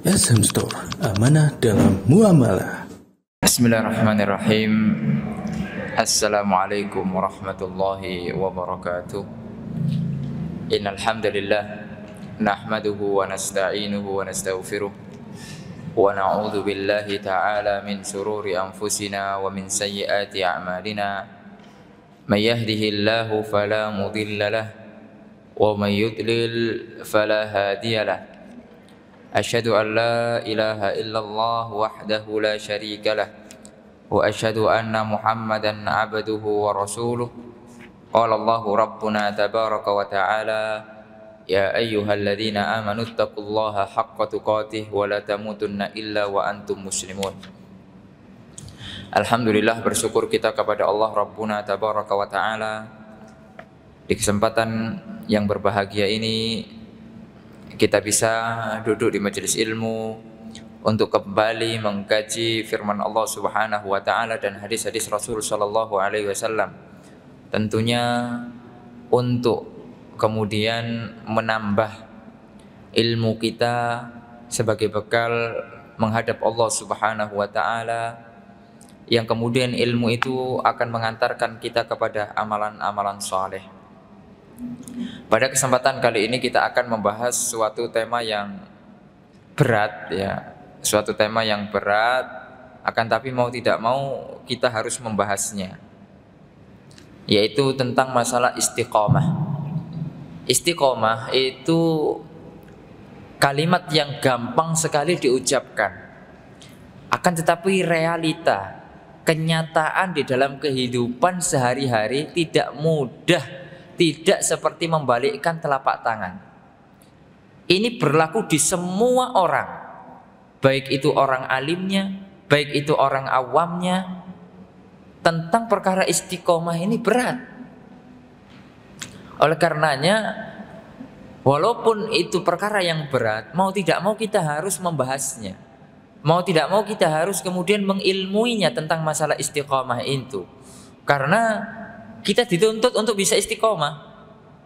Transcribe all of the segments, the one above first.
SM Store, amanah dalam muamalah. Bismillahirrahmanirrahim. Assalamualaikum warahmatullahi wabarakatuh. Innal hamdalillah nahmaduhu wa nasta'inuhu wa nastaghfiruh wa na'udzu billahi ta'ala min shururi anfusina wa min sayyiati a'malina. May yahdihillahu fala mudilla lahu wa may yudlil fala hadiya lahu. Asyhadu an la ilaha illallah wahdahu la syarika lah wa asyhadu anna Muhammadan abduhu wa rasuluh. Qala Allahu rabbuna tabaraka wa ta'ala, ya ayyuhalladzina amanu taqullaha haqqa tuqatih wa la tamutunna illa wa antum muslimun. Alhamdulillah, bersyukur kita kepada Allah Rabbuna tabaraka wa ta'ala di kesempatan yang berbahagia ini kita bisa duduk di majelis ilmu untuk kembali mengkaji firman Allah Subhanahu wa taala dan hadis-hadis Rasul sallallahu alaihi wasallam. Tentunya untuk kemudian menambah ilmu kita sebagai bekal menghadap Allah Subhanahu wa taala, yang kemudian ilmu itu akan mengantarkan kita kepada amalan-amalan saleh. Pada kesempatan kali ini kita akan membahas suatu tema yang berat, ya, suatu tema yang berat, akan tapi mau tidak mau kita harus membahasnya, yaitu tentang masalah istiqomah. Istiqomah itu kalimat yang gampang sekali diucapkan, akan tetapi realita, kenyataan di dalam kehidupan sehari-hari tidak mudah. Tidak seperti membalikkan telapak tangan. Ini berlaku di semua orang, baik itu orang alimnya, baik itu orang awamnya. Tentang perkara istiqomah ini berat. Oleh karenanya, walaupun itu perkara yang berat, mau tidak mau kita harus membahasnya. Mau tidak mau kita harus kemudian mengilmuinya tentang masalah istiqomah itu. Karena kita dituntut untuk bisa istiqomah,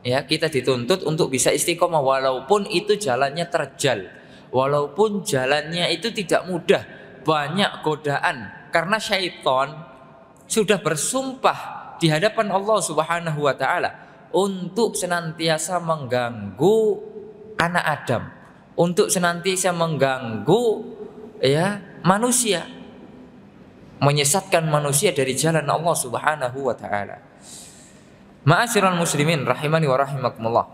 ya, kita dituntut untuk bisa istiqomah walaupun itu jalannya terjal, walaupun jalannya itu tidak mudah, banyak godaan, karena syaitan sudah bersumpah di hadapan Allah Subhanahu wa taala untuk senantiasa mengganggu anak Adam, untuk senantiasa mengganggu, ya, manusia, menyesatkan manusia dari jalan Allah Subhanahu wa taala. Ma'asyiral muslimin rahimani wa rahimakumullah.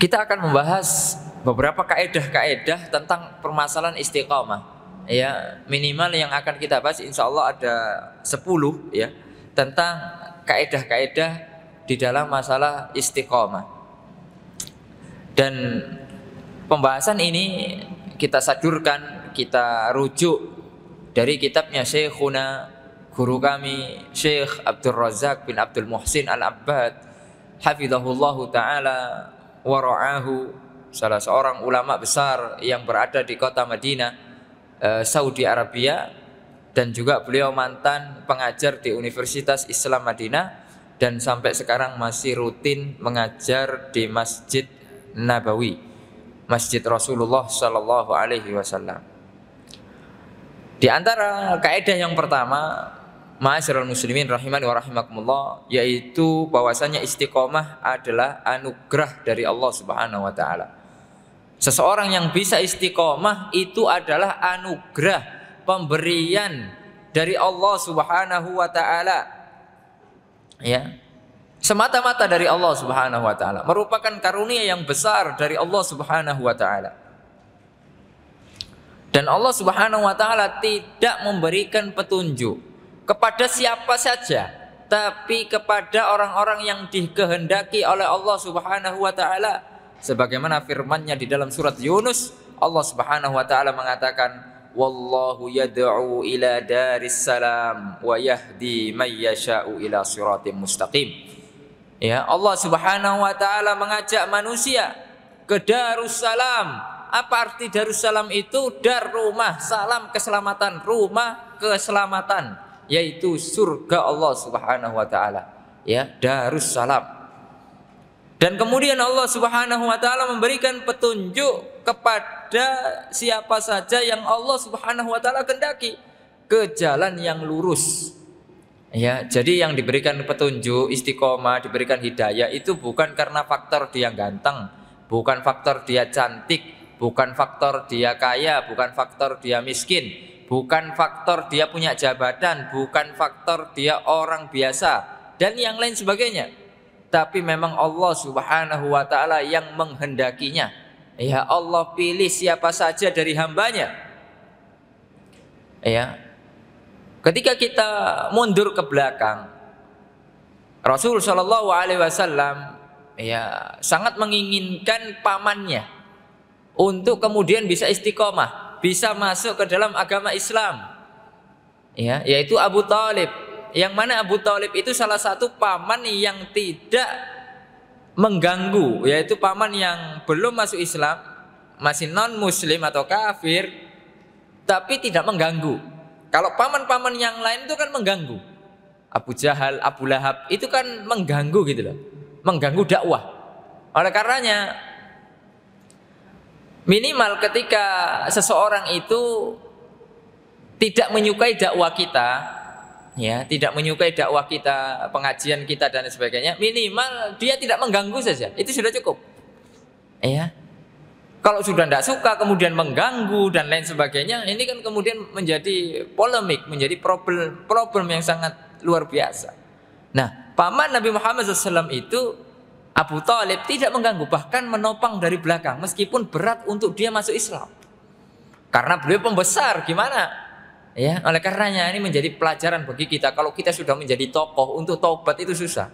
Kita akan membahas beberapa kaedah-kaedah tentang permasalahan istiqamah. Ya, minimal yang akan kita bahas insyaallah ada 10, ya, tentang kaedah-kaedah di dalam masalah istiqamah. Dan pembahasan ini kita sadurkan, kita rujuk dari kitabnya Syekhuna, guru kami, Syekh Abdul Razak bin Abdul Muhsin Al-Abbad hafizahullahu ta'ala wa ra'ahu, salah seorang ulama besar yang berada di kota Madinah, Saudi Arabia, dan juga beliau mantan pengajar di Universitas Islam Madinah dan sampai sekarang masih rutin mengajar di Masjid Nabawi, Masjid Rasulullah sallallahu alaihi wasallam. Di antara kaidah yang pertama, ma'asyiral muslimin rahimani wa rahimakumullah, yaitu bahwasanya istiqomah adalah anugerah dari Allah Subhanahu wa taala. Seseorang yang bisa istiqomah itu adalah anugerah, pemberian dari Allah Subhanahu wa taala. Ya. Semata-mata dari Allah Subhanahu wa taala, merupakan karunia yang besar dari Allah Subhanahu wa taala. Dan Allah Subhanahu wa taala tidak memberikan petunjuk kepada siapa saja, tapi kepada orang-orang yang dikehendaki oleh Allah Subhanahu wa taala. Sebagaimana firman-Nya di dalam surat Yunus, Allah Subhanahu wa taala mengatakan, wallahu yad'u ila daris salam wa yahdi may yasha'u ila siratim mustaqim. Ya, Allah Subhanahu wa taala mengajak manusia ke Darussalam. Apa arti Darussalam itu? Dar, rumah, salam, keselamatan, rumah keselamatan, yaitu surga Allah Subhanahu wa taala, ya, Darussalam. Dan kemudian Allah Subhanahu wa taala memberikan petunjuk kepada siapa saja yang Allah Subhanahu wa taala kehendaki ke jalan yang lurus. Ya, jadi yang diberikan petunjuk, istiqomah, diberikan hidayah itu bukan karena faktor dia ganteng, bukan faktor dia cantik, bukan faktor dia kaya, bukan faktor dia miskin, bukan faktor dia punya jabatan, bukan faktor dia orang biasa dan yang lain sebagainya. Tapi memang Allah Subhanahu wa taala yang menghendakinya. Ya, Allah pilih siapa saja dari hambanya. Ya. Ketika kita mundur ke belakang, Rasul Shallallahu alaihi wasallam ya sangat menginginkan pamannya untuk kemudian bisa istiqomah, bisa masuk ke dalam agama Islam. Ya, yaitu Abu Thalib. Yang mana Abu Thalib itu salah satu paman yang tidak mengganggu, yaitu paman yang belum masuk Islam, masih non muslim atau kafir, tapi tidak mengganggu. Kalau paman-paman yang lain itu kan mengganggu. Abu Jahal, Abu Lahab itu kan mengganggu gitu loh, mengganggu dakwah. Oleh karenanya minimal ketika seseorang itu tidak menyukai dakwah kita, ya, tidak menyukai dakwah kita, pengajian kita dan sebagainya, minimal dia tidak mengganggu saja, itu sudah cukup. Ya. Kalau sudah tidak suka kemudian mengganggu dan lain sebagainya, ini kan kemudian menjadi polemik, menjadi problem yang sangat luar biasa. Nah, paman Nabi Muhammad SAW itu Abu Thalib tidak mengganggu, bahkan menopang dari belakang, meskipun berat untuk dia masuk Islam. Karena beliau pembesar, gimana? Ya, oleh karenanya ini menjadi pelajaran bagi kita. Kalau kita sudah menjadi tokoh, untuk taubat itu susah.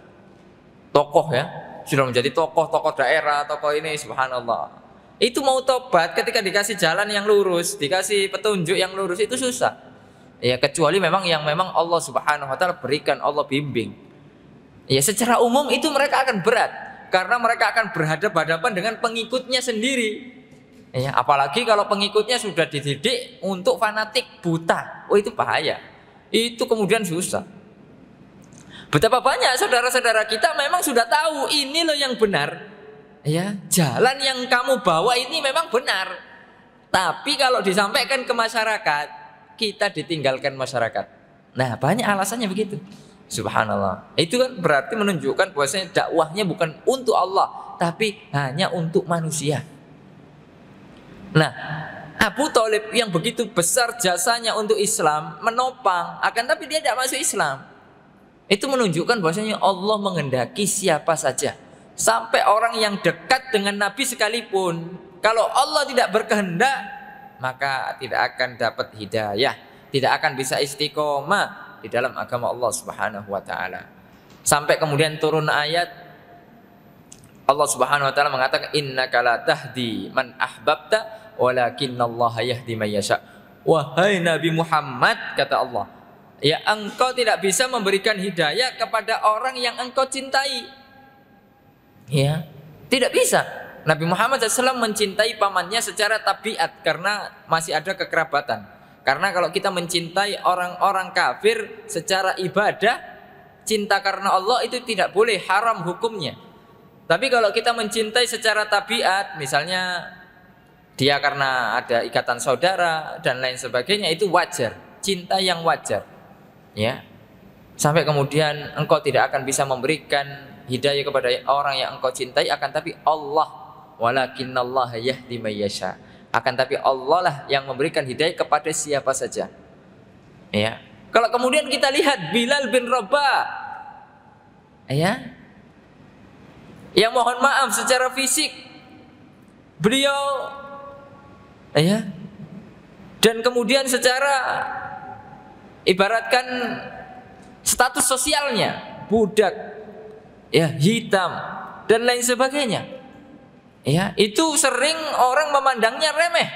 Tokoh ya, sudah menjadi tokoh daerah, tokoh ini, subhanallah. Itu mau tobat ketika dikasih jalan yang lurus, dikasih petunjuk yang lurus itu susah. Ya, kecuali memang yang memang Allah Subhanahu wa taala berikan, Allah bimbing. Ya, secara umum itu mereka akan berat karena mereka akan berhadapan-hadapan dengan pengikutnya sendiri. Ya, apalagi kalau pengikutnya sudah dididik untuk fanatik buta. Oh, itu bahaya. Itu kemudian susah. Betapa banyak saudara-saudara kita memang sudah tahu ini loh yang benar. Ya, jalan yang kamu bawa ini memang benar. Tapi kalau disampaikan ke masyarakat, kita ditinggalkan masyarakat. Nah, banyak alasannya begitu. Subhanallah. Itu kan berarti menunjukkan bahwasanya dakwahnya bukan untuk Allah, tapi hanya untuk manusia. Nah, Abu Thalib yang begitu besar jasanya untuk Islam, menopang, akan tapi dia tidak masuk Islam. Itu menunjukkan bahwasanya Allah menghendaki siapa saja. Sampai orang yang dekat dengan Nabi sekalipun, kalau Allah tidak berkehendak, maka tidak akan dapat hidayah, tidak akan bisa istiqomah di dalam agama Allah Subhanahu wa taala. Sampai kemudian turun ayat Allah Subhanahu wa taala mengatakan innaka la tahdi man ahbabta walakinallaha yahdi may yasha. Wahai Nabi Muhammad, kata Allah, ya engkau tidak bisa memberikan hidayah kepada orang yang engkau cintai. Ya, tidak bisa. Nabi Muhammad SAW mencintai pamannya secara tabiat karena masih ada kekerabatan. Karena kalau kita mencintai orang-orang kafir secara ibadah, cinta karena Allah itu tidak boleh, haram hukumnya. Tapi kalau kita mencintai secara tabiat, misalnya dia karena ada ikatan saudara dan lain sebagainya, itu wajar, cinta yang wajar. Ya. Sampai kemudian engkau tidak akan bisa memberikan hidayah kepada orang yang engkau cintai, akan tapi Allah, walakinallaha yahdi may yasha. Akan tapi Allah lah yang memberikan hidayah kepada siapa saja. Ya. Kalau kemudian kita lihat Bilal bin Rabah, ya, yang mohon maaf secara fisik beliau, ya, dan kemudian secara ibaratkan status sosialnya budak, ya, hitam dan lain sebagainya. Ya, itu sering orang memandangnya remeh.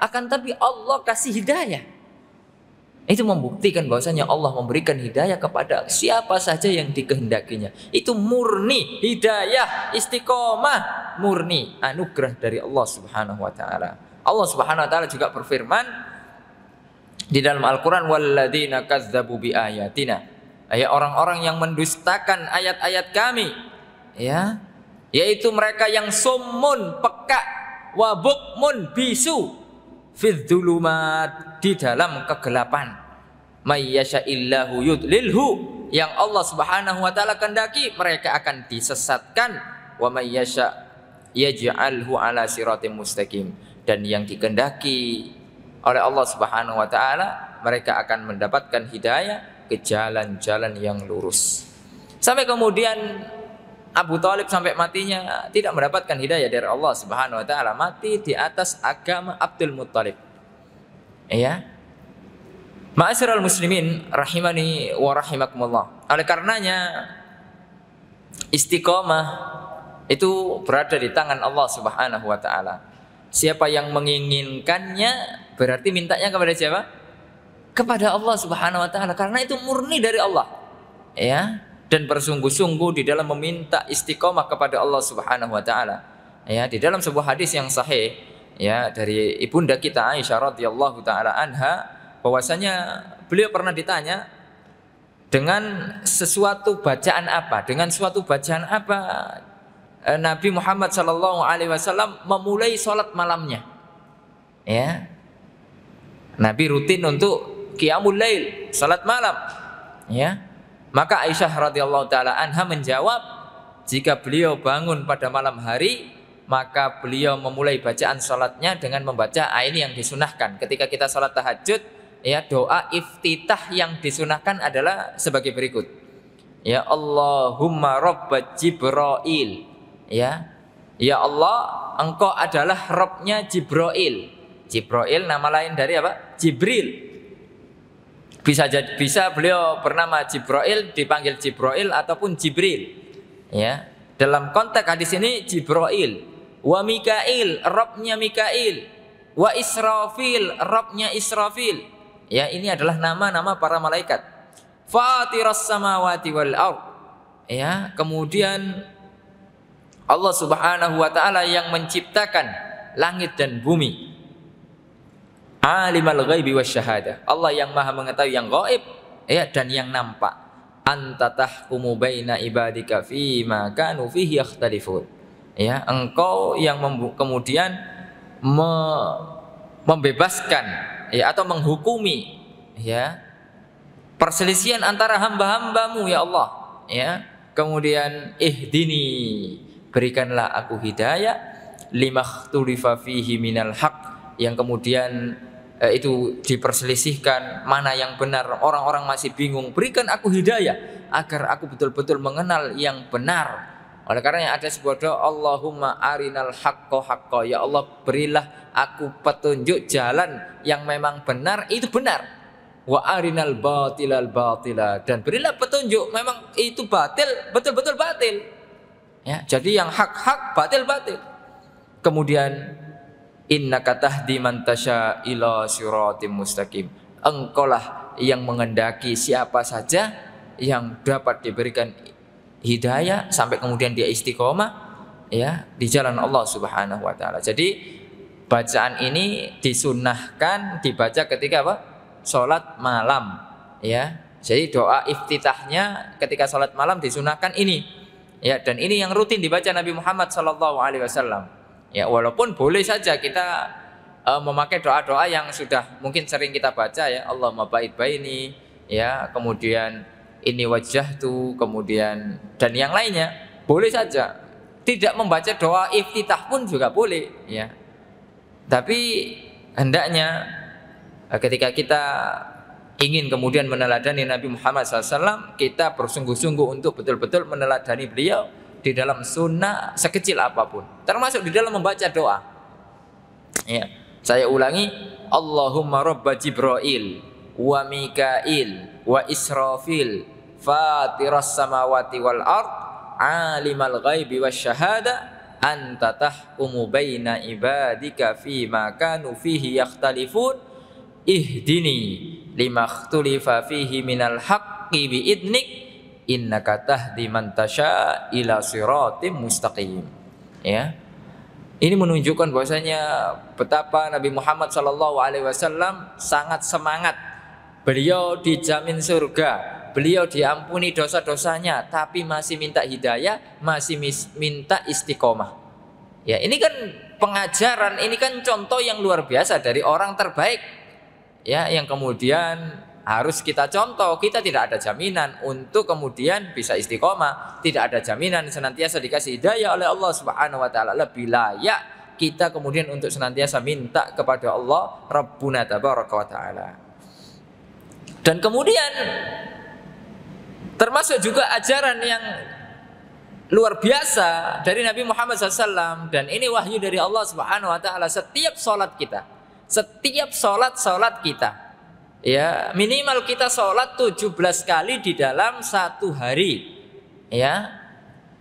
Akan tapi Allah kasih hidayah. Itu membuktikan bahwasanya Allah memberikan hidayah kepada siapa saja yang dikehendakinya. Itu murni hidayah, istiqomah, murni anugerah dari Allah Subhanahu wa taala. Allah Subhanahu wa taala juga berfirman di dalam Al-Qur'an, walladzina kazzabu biayatina. Ya, orang-orang yang mendustakan ayat-ayat kami, ya, yaitu mereka yang summun peka wa bukmun bisu fid dzulumat, di dalam kegelapan. May yasha'illahu yudlilhu, yang Allah Subhanahu wa taala kehendaki mereka akan disesatkan, wa may yasha' yaj'alhu ala siratim mustaqim, dan yang dikehendaki oleh Allah Subhanahu wa taala mereka akan mendapatkan hidayah ke jalan-jalan yang lurus. Sampai kemudian Abu Thalib sampai matinya tidak mendapatkan hidayah dari Allah Subhanahu wa taala, mati di atas agama Abdul Muttalib. Ya. Ma'asyiral muslimin rahimani wa rahimakumullah. Oleh karenanya istiqomah itu berada di tangan Allah Subhanahu wa taala. Siapa yang menginginkannya berarti mintanya kepada siapa? Kepada Allah Subhanahu wa taala, karena itu murni dari Allah. Ya. Dan bersungguh-sungguh di dalam meminta istiqomah kepada Allah Subhanahu wa taala. Ya, di dalam sebuah hadis yang sahih ya dari ibunda kita Aisyah radhiyallahu taala anha, bahwasanya beliau pernah ditanya dengan sesuatu bacaan apa? Dengan suatu bacaan apa Nabi Muhammad sallallahu alaihi wasallam memulai salat malamnya? Ya. Nabi rutin untuk qiyamul lail, salat malam. Ya. Maka Aisyah radhiyallahu taala anha menjawab, jika beliau bangun pada malam hari, maka beliau memulai bacaan salatnya dengan membaca ini yang disunahkan. Ketika kita salat tahajud, ya, doa iftitah yang disunahkan adalah sebagai berikut. Ya Allahumma rabb Jibril. Ya. Ya Allah, Engkau adalah Rabbnya Jibril. Jibril nama lain dari apa? Jibril. Bisa beliau bernama Jibril, dipanggil Jibril ataupun Jibril. Ya. Dalam konteks hadis ini Jibril, wa Mikail, Rabbnya Mikail, wa Israfil, Rabbnya Israfil. Ya, ini adalah nama-nama para malaikat. Fatiras samawati wal ardh. Ya, kemudian Allah Subhanahu wa taala yang menciptakan langit dan bumi. Alimul ghaibi wasyahadah, Allah yang maha mengetahui yang gaib ya dan yang nampak. Anta tahkumu baina ibadika fima kanu fihi yakhtalifun. Ya, engkau yang kemudian membebaskan ya atau menghukumi ya perselisihan antara hamba-hambamu ya Allah. Ya, kemudian ihdini, berikanlah aku hidayah limakhtulifa fihi minal haq, yang kemudian itu diperselisihkan mana yang benar, orang-orang masih bingung, berikan aku hidayah agar aku betul-betul mengenal yang benar. Oleh karena ada sebuah doa, Allahumma arinal haqqo haqqo, ya Allah berilah aku petunjuk jalan yang memang benar itu benar, wa arinal batilal batila, dan berilah petunjuk memang itu batil betul-betul batil. Ya, jadi yang hak-hak, batil-batil. Kemudian innaka tahdi man tasya ila siratim mustaqim, engkaulah yang mengendaki siapa saja yang dapat diberikan hidayah sampai kemudian dia istiqomah ya di jalan Allah Subhanahu wa taala. Jadi bacaan ini disunnahkan dibaca ketika apa? Salat malam ya. Jadi doa iftitahnya ketika salat malam disunnahkan ini. Ya, dan ini yang rutin dibaca Nabi Muhammad sallallahu alaihi wasallam. Ya, walaupun boleh saja kita memakai doa-doa yang sudah mungkin sering kita baca ya, Allahumma ba'id baini, ya, kemudian ini wajjahtu, kemudian dan yang lainnya, boleh saja. Tidak membaca doa iftitah pun juga boleh, ya. Tapi hendaknya ketika kita ingin kemudian meneladani Nabi Muhammad SAW, kita bersungguh-sungguh untuk betul-betul meneladani beliau di dalam sunnah sekecil apapun, termasuk di dalam membaca doa. Ya, saya ulangi, Allahumma rabba Jibril wa Mikail wa Israfil fatiras samawati wal ard alimal ghaibi wasyahada anta tahkumu baina ibadika fima kanu fihi yakhtalifun ihdini limakhtulifa fihi minal haqqi biidnik innaka tahdi man tasya ila siratim mustaqim. Ya. Ini menunjukkan bahwasanya betapa Nabi Muhammad SAW sangat semangat. Beliau dijamin surga, beliau diampuni dosa-dosanya, tapi masih minta hidayah, masih minta istiqomah. Ya, ini kan pengajaran, ini kan contoh yang luar biasa dari orang terbaik. Ya, yang kemudian harus kita contoh. Kita tidak ada jaminan untuk kemudian bisa istiqomah, tidak ada jaminan senantiasa dikasih hidayah oleh Allah Subhanahu wa taala. Lebih layak kita kemudian untuk senantiasa minta kepada Allah Rabbuna tabaraka wa taala. Dan kemudian termasuk juga ajaran yang luar biasa dari Nabi Muhammad SAW, dan ini wahyu dari Allah Subhanahu wa taala. Setiap sholat kita, setiap sholat kita, ya minimal kita sholat 17 kali di dalam satu hari, ya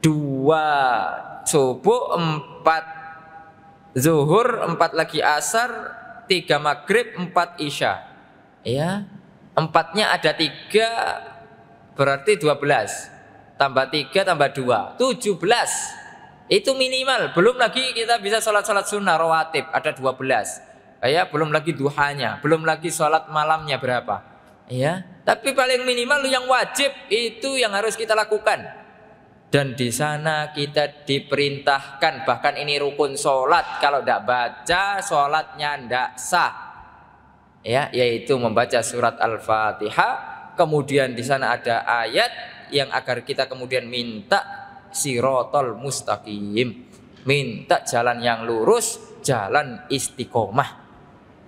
2 subuh, 4 zuhur, 4 lagi asar, 3 maghrib, 4 isya. Ya, 4-nya ada 3, berarti 12. Tambah 3 tambah 2, 17. Itu minimal. Belum lagi kita bisa sholat-sholat sunnah rawatib, ada 12. Ya, belum lagi duhanya, belum lagi sholat malamnya berapa. Ya, tapi paling minimal yang wajib itu yang harus kita lakukan. Dan di sana kita diperintahkan, bahkan ini rukun sholat, kalau tidak baca sholatnya tidak sah, ya, yaitu membaca surat Al-Fatihah. Kemudian di sana ada ayat yang agar kita kemudian minta sirotol mustaqim, minta jalan yang lurus, jalan istiqomah.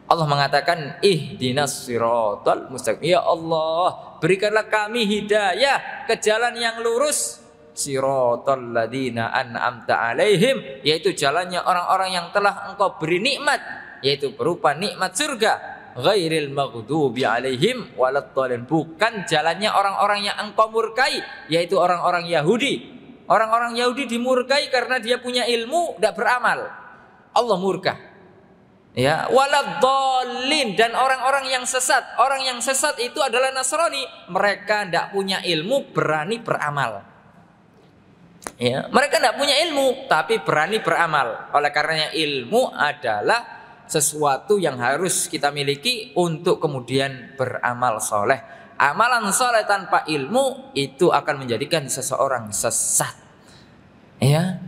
Allah mengatakan ihdinas sirotol mustaqim, ya Allah berikanlah kami hidayah ke jalan yang lurus, siratal ladzina an'amta alaihim, yaitu jalannya orang-orang yang telah engkau beri nikmat, yaitu berupa nikmat surga, ghairil maghdubi alaihim waladdallin, bukan jalannya orang-orang yang engkau murkai, yaitu orang-orang Yahudi. Orang-orang Yahudi dimurkai karena dia punya ilmu, tidak beramal, Allah murka. Ya, waladdallin, dan orang-orang yang sesat. Orang yang sesat itu adalah Nasrani, mereka tidak punya ilmu, berani beramal. Ya, mereka tidak punya ilmu tapi berani beramal. Oleh karenanya ilmu adalah sesuatu yang harus kita miliki untuk kemudian beramal soleh. Amalan soleh tanpa ilmu itu akan menjadikan seseorang sesat. Ya,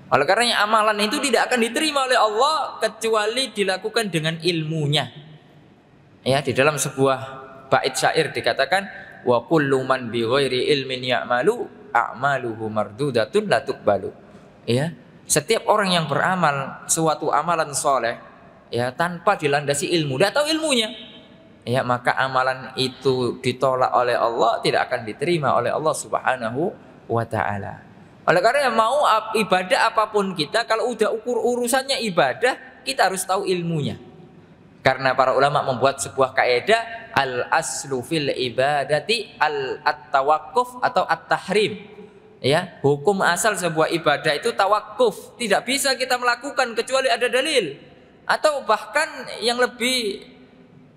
oleh karenanya amalan itu tidak akan diterima oleh Allah kecuali dilakukan dengan ilmunya. Ya, di dalam sebuah bait syair dikatakan, wa kullu man bi ghairi ilmin ya'malu a'maluhu mardudatun la tuqbalu. Ya, setiap orang yang beramal suatu amalan soleh, ya tanpa dilandasi ilmu, tidak tahu ilmunya, ya maka amalan itu ditolak oleh Allah, tidak akan diterima oleh Allah Subhanahu wa taala. Oleh karena mau ibadah apapun kita, kalau udah urusannya ibadah, kita harus tahu ilmunya. Karena para ulama membuat sebuah kaidah, al aslu fil ibadati al at-tawaqquf atau at-tahrim. Ya, hukum asal sebuah ibadah itu tawakuf, tidak bisa kita melakukan kecuali ada dalil. Atau bahkan yang lebih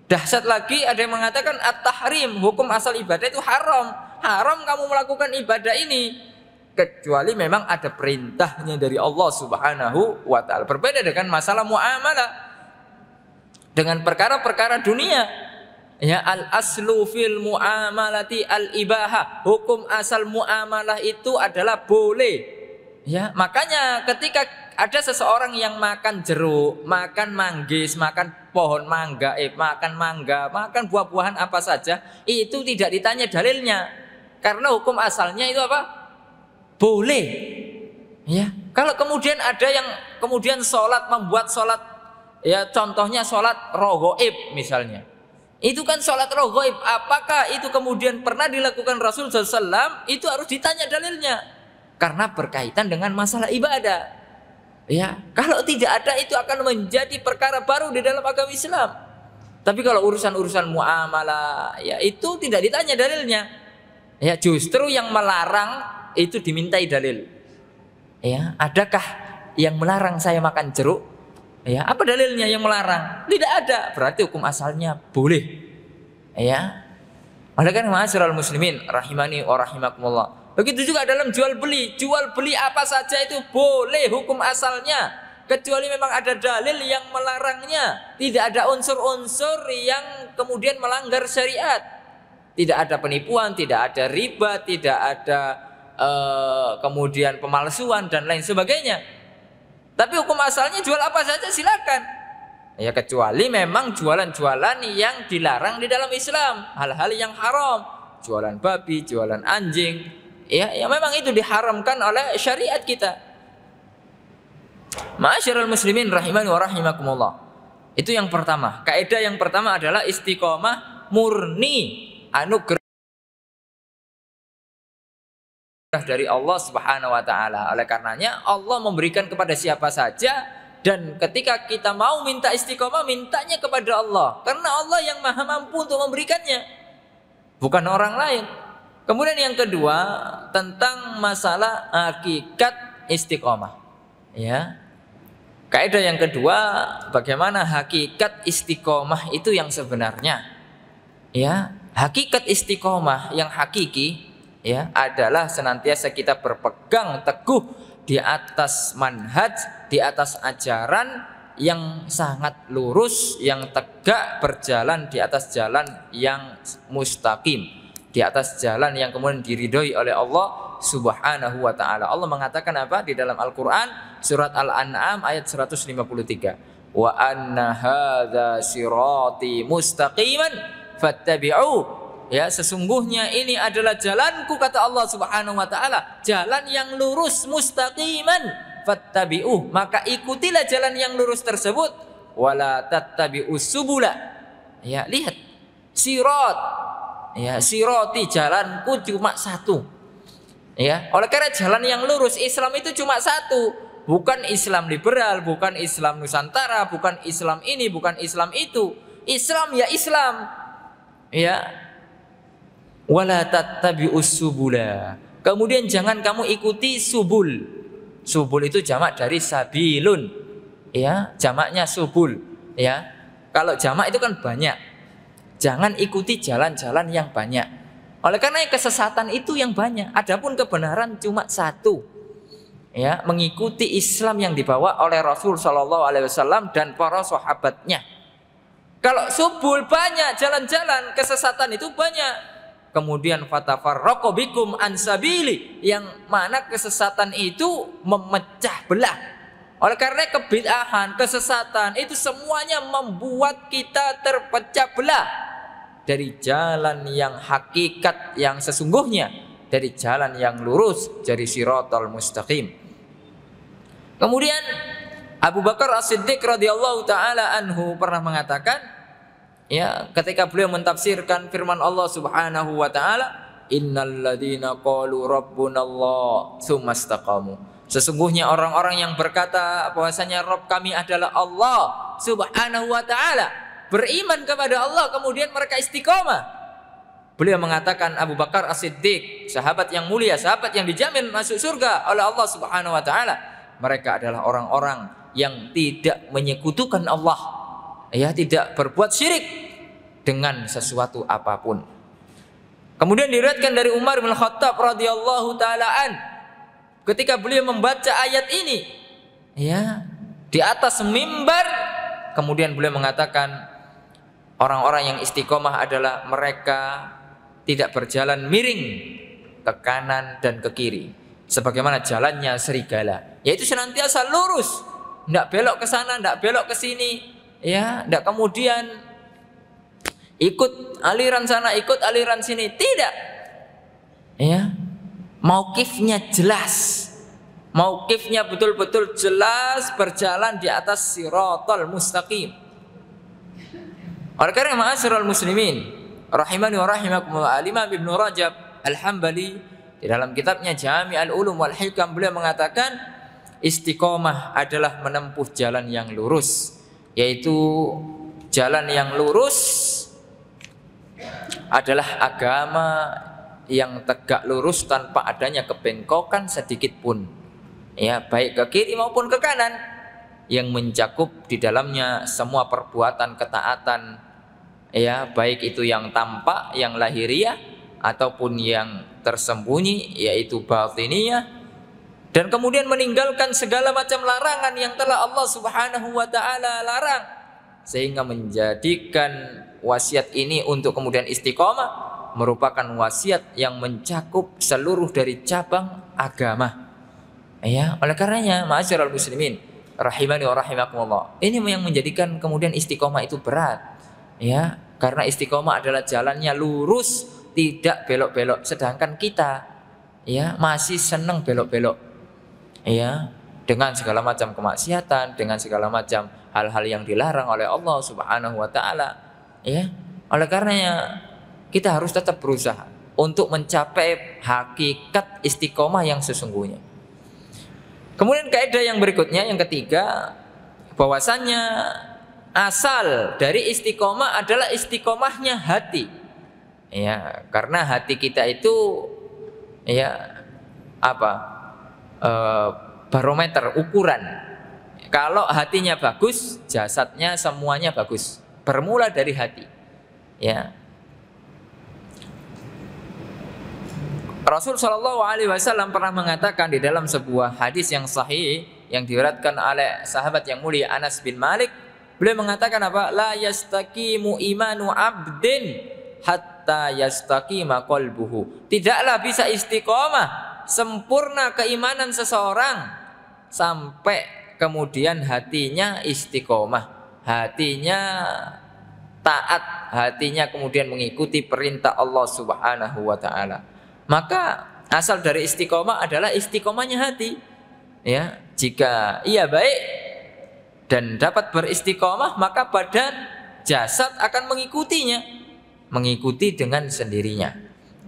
dahsyat lagi, ada yang mengatakan at-tahrim, hukum asal ibadah itu haram. Haram kamu melakukan ibadah ini kecuali memang ada perintahnya dari Allah Subhanahu wa taala. Berbeda dengan masalah muamalah, dengan perkara-perkara dunia. Ya, al aslu fil muamalati al ibaha, hukum asal muamalah itu adalah boleh. Ya, makanya ketika ada seseorang yang makan jeruk, makan manggis, makan pohon mangga, makan mangga, makan buah-buahan apa saja, itu tidak ditanya dalilnya, karena hukum asalnya itu apa? Boleh. Ya, kalau kemudian ada yang kemudian sholat, membuat sholat, ya contohnya sholat raghaib misalnya, itu kan sholat raghaib, apakah itu kemudian pernah dilakukan Rasul SAW? Itu harus ditanya dalilnya, karena berkaitan dengan masalah ibadah. Ya, kalau tidak ada itu akan menjadi perkara baru di dalam agama Islam. Tapi kalau urusan-urusan muamalah, ya itu tidak ditanya dalilnya. Ya, justru yang melarang itu dimintai dalil. Ya, adakah yang melarang saya makan jeruk? Ya, apa dalilnya yang melarang? Tidak ada. Berarti hukum asalnya boleh. Ya. Oleh karena ma'asyiral muslimin rahimani wa rahimakumullah. Begitu juga dalam jual beli. Jual beli apa saja itu boleh hukum asalnya, kecuali memang ada dalil yang melarangnya. Tidak ada unsur-unsur yang kemudian melanggar syariat. Tidak ada penipuan, tidak ada riba, tidak ada kemudian pemalsuan dan lain sebagainya. Tapi hukum asalnya jual apa saja silakan. Ya kecuali memang jualan-jualan yang dilarang di dalam Islam, hal-hal yang haram, jualan babi, jualan anjing, ya memang itu diharamkan oleh syariat kita. Ma'asyiral muslimin rahimani wa rahimakumullah. Itu yang pertama. Kaidah yang pertama adalah istiqomah murni, anugerah dari Allah Subhanahu wa taala. Oleh karenanya Allah memberikan kepada siapa saja, dan ketika kita mau minta istiqomah, mintanya kepada Allah, karena Allah yang maha mampu untuk memberikannya, bukan orang lain. Kemudian yang kedua tentang masalah hakikat istiqomah. Ya. Kaidah yang kedua, bagaimana hakikat istiqomah itu yang sebenarnya. Ya, hakikat istiqomah yang hakiki ya adalah senantiasa kita berpegang teguh di atas manhaj, di atas ajaran yang sangat lurus, yang tegak, berjalan di atas jalan yang mustaqim, di atas jalan yang kemudian diridhoi oleh Allah Subhanahu wa taala. Allah mengatakan apa di dalam Al-Qur'an, surat Al-An'am ayat 153. Wa anna hadza sirati mustaqiman fattabi'u. Ya, sesungguhnya ini adalah jalanku, kata Allah Subhanahu wa taala, jalan yang lurus, mustaqiman, fattabi'u, maka ikutilah jalan yang lurus tersebut, wala tattabi'us subula. Ya, lihat sirat. Ya, sirati, jalanku cuma satu. Ya, oleh karena jalan yang lurus Islam itu cuma satu, bukan Islam liberal, bukan Islam Nusantara, bukan Islam ini, bukan Islam itu. Islam ya Islam. Ya. Wala tattabi'us subula. Kemudian jangan kamu ikuti subul. Subul itu jamak dari sabilun. Ya, jamaknya subul. Ya. Kalau jamak itu kan banyak. Jangan ikuti jalan-jalan yang banyak. Oleh karena kesesatan itu yang banyak. Adapun kebenaran cuma satu. Ya, mengikuti Islam yang dibawa oleh Rasul sallallahu alaihi wasallam dan para sahabatnya. Kalau subul banyak jalan-jalan, kesesatan itu banyak. Kemudian fatafarraqu bikum an sabili, yang mana kesesatan itu memecah belah. Oleh karena kebid'ahan, kesesatan itu semuanya membuat kita terpecah belah dari jalan yang hakikat yang sesungguhnya, dari jalan yang lurus, dari siratal mustaqim. Kemudian Abu Bakar As-Siddiq radhiyallahu taala anhu pernah mengatakan, ya, ketika beliau mentafsirkan firman Allah Subhanahu wa taala, innal ladzina qalu rabbunallah tsumma istaqamu. Sesungguhnya orang-orang yang berkata bahwasanya Rabb kami adalah Allah Subhanahu wa taala, beriman kepada Allah, kemudian mereka istiqomah. Beliau mengatakan, Abu Bakar As-Siddiq, sahabat yang mulia, sahabat yang dijamin masuk surga oleh Allah Subhanahu wa taala, mereka adalah orang-orang yang tidak menyekutukan Allah, ya, tidak berbuat syirik dengan sesuatu apapun. Kemudian diriwayatkan dari Umar bin Khattab radhiyallahu taala an, ketika beliau membaca ayat ini, ya, di atas mimbar, kemudian beliau mengatakan, orang-orang yang istiqomah adalah mereka tidak berjalan miring ke kanan dan ke kiri, sebagaimana jalannya serigala, yaitu senantiasa lurus, tidak belok ke sana, tidak belok ke sini, ya, tidak kemudian ikut aliran sana, ikut aliran sini, tidak. Ya, mauqifnya jelas, mauqifnya betul-betul jelas, berjalan di atas siratal mustaqim. Oleh karena ma'asyiral muslimin rahimani wa rahimakumullah, Imam Ibnu Rajab Al-Hambali di dalam kitabnya Jami'ul Ulum wal Hikam, beliau mengatakan istiqomah adalah menempuh jalan yang lurus, yaitu jalan yang lurus adalah agama yang tegak lurus tanpa adanya kebengkokan sedikit pun, ya, baik ke kiri maupun ke kanan, yang mencakup di dalamnya semua perbuatan ketaatan, ya, baik itu yang tampak, yang lahiriah, ataupun yang tersembunyi, yaitu batiniyah, dan kemudian meninggalkan segala macam larangan yang telah Allah Subhanahu wa taala larang, sehingga menjadikan wasiat ini untuk kemudian istiqomah merupakan wasiat yang mencakup seluruh dari cabang agama. Ya, oleh karenanya ma'asyiral muslimin rahimani wa rahimakumullah, ini yang menjadikan kemudian istiqomah itu berat. Ya, karena istiqomah adalah jalannya lurus, tidak belok-belok, sedangkan kita ya masih senang belok-belok. Ya, dengan segala macam kemaksiatan, dengan segala macam hal-hal yang dilarang oleh Allah Subhanahu wa taala. Ya, oleh karenanya kita harus tetap berusaha untuk mencapai hakikat istiqomah yang sesungguhnya. Kemudian kaidah yang berikutnya, yang ketiga, bahwasannya asal dari istiqomah adalah istiqomahnya hati. Ya, karena hati kita itu ya apa? Barometer, ukuran. Kalau hatinya bagus, jasadnya semuanya bagus. Bermula dari hati. Ya. Rasul Shallallahu Alaihi Wasallam pernah mengatakan di dalam sebuah hadis yang sahih yang diriwayatkan oleh sahabat yang mulia Anas bin Malik, beliau mengatakan apa? La yastaqimu imanu abdin hatta yastaqima qalbuhu. Tidaklah bisa istiqomah, sempurna keimanan seseorang sampai kemudian hatinya istiqomah, hatinya taat, hatinya kemudian mengikuti perintah Allah Subhanahu wa taala. Maka asal dari istiqomah adalah istiqomahnya hati. Ya, jika ia baik dan dapat beristiqomah, maka badan, jasad akan mengikutinya, mengikuti dengan sendirinya.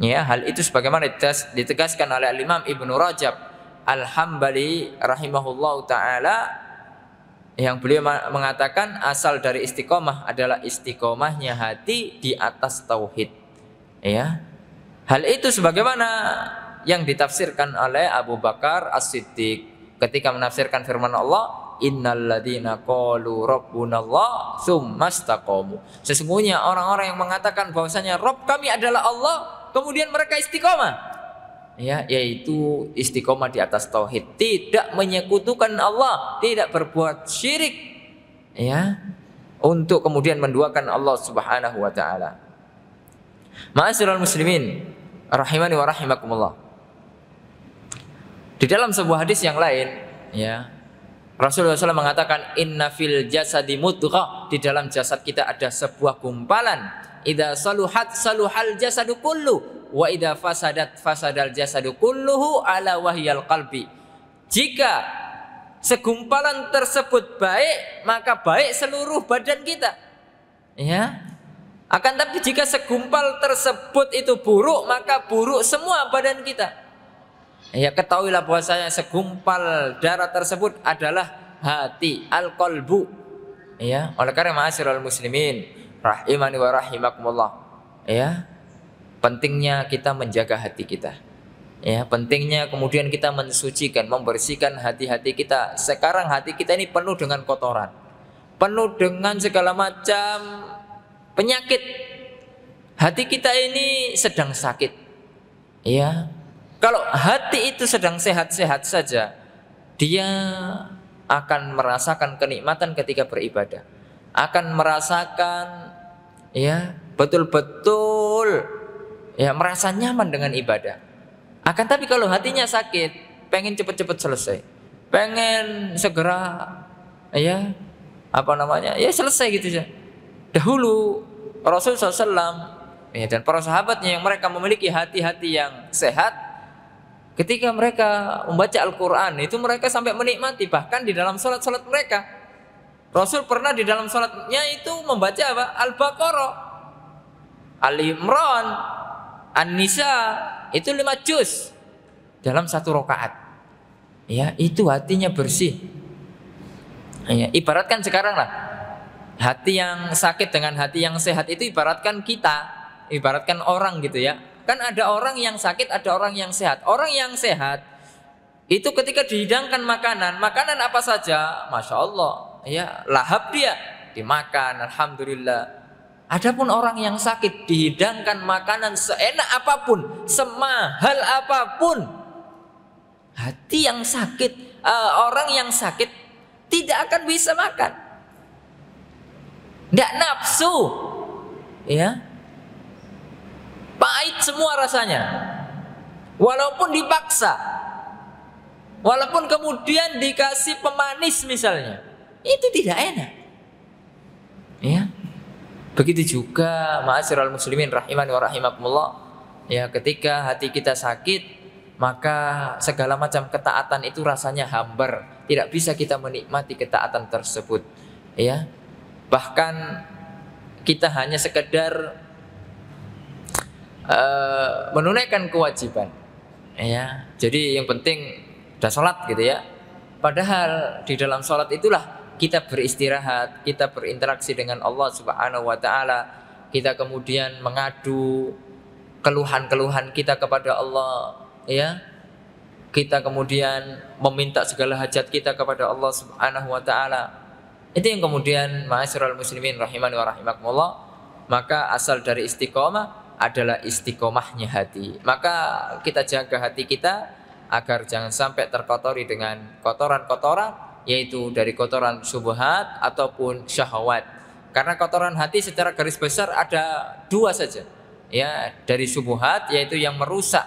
Ya, hal itu sebagaimana ditegaskan oleh Imam Ibnu Rajab Al-Hambali rahimahullahu taala, yang beliau mengatakan asal dari istiqomah adalah istiqomahnya hati di atas tauhid. Ya. Hal itu sebagaimana yang ditafsirkan oleh Abu Bakar As-Siddiq ketika menafsirkan firman Allah, innalladzina qalu rabbunallah tsumma istaqamu. Sesungguhnya orang-orang yang mengatakan bahwasanya Rabb kami adalah Allah, kemudian mereka istiqomah. Ya, yaitu istiqomah di atas tauhid, tidak menyekutukan Allah, tidak berbuat syirik. Ya, untuk kemudian menduakan Allah Subhanahu wa taala. Ma'asyiral muslimin rahimani wa rahimakumullah. Di dalam sebuah hadis yang lain, ya, Rasulullah SAW mengatakan inna fil jasadi mudghah, di dalam jasad kita ada sebuah gumpalan. Idza saluhat saluhal jasadu kullu wa idza fasadat fasadal jasadu kulluhu ala wahyal qalbi. Jika segumpalan tersebut baik, maka baik seluruh badan kita. Ya. Akan tapi jika segumpal tersebut itu buruk, maka buruk semua badan kita. Ya, ketahuilah bahwasanya segumpal darah tersebut adalah hati, al-qalbu. Ya, oleh karena ma'asyiral muslimin rahimani wa rahimakumullah. Ya, pentingnya kita menjaga hati kita. Ya, pentingnya kemudian kita mensucikan, membersihkan hati-hati kita. Sekarang hati kita ini penuh dengan kotoran, penuh dengan segala macam penyakit. Hati kita ini sedang sakit. Ya. Kalau hati itu sedang sehat-sehat saja, dia akan merasakan kenikmatan ketika beribadah. Akan merasakan ya, betul-betul ya merasa nyaman dengan ibadah. Akan tapi kalau hatinya sakit, pengen cepat-cepat selesai. Pengen segera ya, apa namanya? Ya selesai gitu saja. Dahulu Rasulullah SAW ya, dan para sahabatnya yang mereka memiliki hati-hati yang sehat, ketika mereka membaca Al-Quran itu mereka sampai menikmati, bahkan di dalam sholat-sholat mereka. Rasul pernah di dalam sholatnya itu membaca apa? Al-Baqarah, Ali Imran, An-Nisa, itu 5 juz dalam 1 rakaat. Ya, itu hatinya bersih. Ya, ibaratkan sekarang lah, hati yang sakit dengan hati yang sehat itu ibaratkan kita, ibaratkan orang gitu ya. Kan ada orang yang sakit, ada orang yang sehat. Orang yang sehat itu ketika dihidangkan makanan, makanan apa saja, masya Allah, ya lahap dia dimakan, alhamdulillah. Adapun orang yang sakit dihidangkan makanan seenak apapun, semahal apapun, hati yang sakit, orang yang sakit tidak akan bisa makan. Tidak nafsu, ya. pahit semua rasanya. Walaupun dipaksa, walaupun kemudian dikasih pemanis misalnya, itu tidak enak. Ya. Begitu juga ma'asyiral muslimin rahimani wa rahimakumullah. Ya, ketika hati kita sakit, maka segala macam ketaatan itu rasanya hambar, tidak bisa kita menikmati ketaatan tersebut. Ya. Bahkan kita hanya sekedar menunaikan kewajiban. Ya. Jadi yang penting udah sholat gitu ya. Padahal di dalam sholat itulah kita beristirahat, kita berinteraksi dengan Allah Subhanahu wa taala. Kita kemudian mengadu keluhan-keluhan kita kepada Allah, ya. Kita kemudian meminta segala hajat kita kepada Allah Subhanahu wa taala. Itu yang kemudian ma'asyiral muslimin rahimani wa rahimakumullah, maka asal dari istiqomah adalah istiqomahnya hati. Maka kita jaga hati kita agar jangan sampai terkotori dengan kotoran-kotoran, yaitu dari kotoran syubhat ataupun syahwat. Karena kotoran hati secara garis besar ada dua saja. Ya, dari syubhat yaitu yang merusak,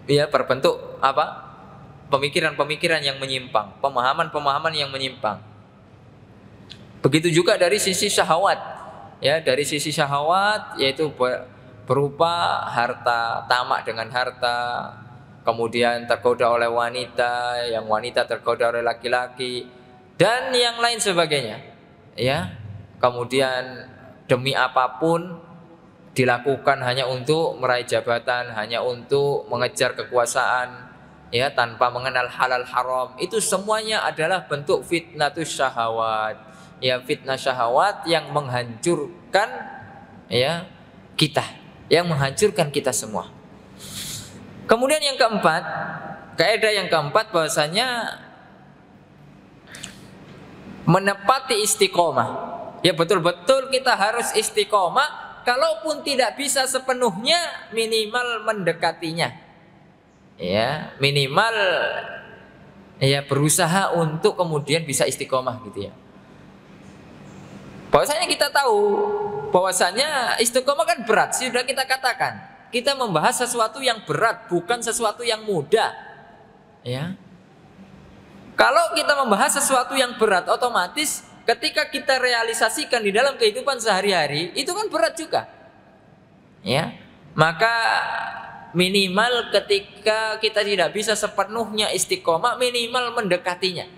ya, berbentuk apa? Pemikiran-pemikiran yang menyimpang, pemahaman-pemahaman yang menyimpang. Begitu juga dari sisi syahwat. Ya, dari sisi syahwat yaitu berupa harta, tamak dengan harta, kemudian tergoda oleh wanita, yang wanita tergoda oleh laki-laki, dan yang lain sebagainya. Ya, kemudian demi apapun dilakukan hanya untuk meraih jabatan, hanya untuk mengejar kekuasaan, ya, tanpa mengenal halal haram. Itu semuanya adalah bentuk fitnatus syahwat. Ya, fitnah syahwat yang menghancurkan, ya, kita, yang menghancurkan kita semua. Kemudian yang keempat, kaidah yang keempat bahwasanya menepati istiqomah. Ya, betul-betul kita harus istiqomah, kalaupun tidak bisa sepenuhnya, minimal mendekatinya. Ya, minimal ya berusaha untuk kemudian bisa istiqomah gitu ya. Bahwasanya kita tahu bahwasanya istiqomah kan berat, sudah kita katakan. Kita membahas sesuatu yang berat, bukan sesuatu yang mudah. Ya. Kalau kita membahas sesuatu yang berat, otomatis ketika kita realisasikan di dalam kehidupan sehari-hari, itu kan berat juga. Ya. Maka minimal ketika kita tidak bisa sepenuhnya istiqomah, minimal mendekatinya.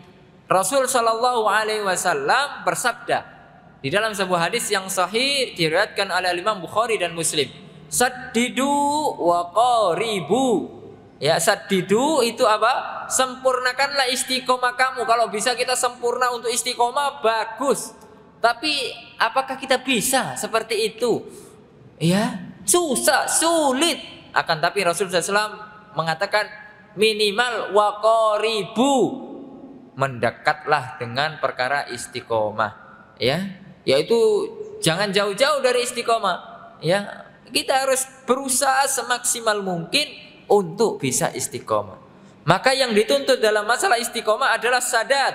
Rasul Shallallahu Alaihi Wasallam bersabda di dalam sebuah hadis yang sahih diriwayatkan oleh Imam Bukhari dan Muslim, saddidu wa qaribu. Ya, saddidu itu apa? Sempurnakanlah istiqomah kamu. Kalau bisa kita sempurna untuk istiqomah, bagus. Tapi apakah kita bisa seperti itu? Ya, susah, sulit. Akan tapi Rasulullah SAW mengatakan minimal wa qaribu, mendekatlah dengan perkara istiqomah. Ya, yaitu jangan jauh-jauh dari istiqomah. Ya, kita harus berusaha semaksimal mungkin untuk bisa istiqomah. Maka yang dituntut dalam masalah istiqomah adalah sadat,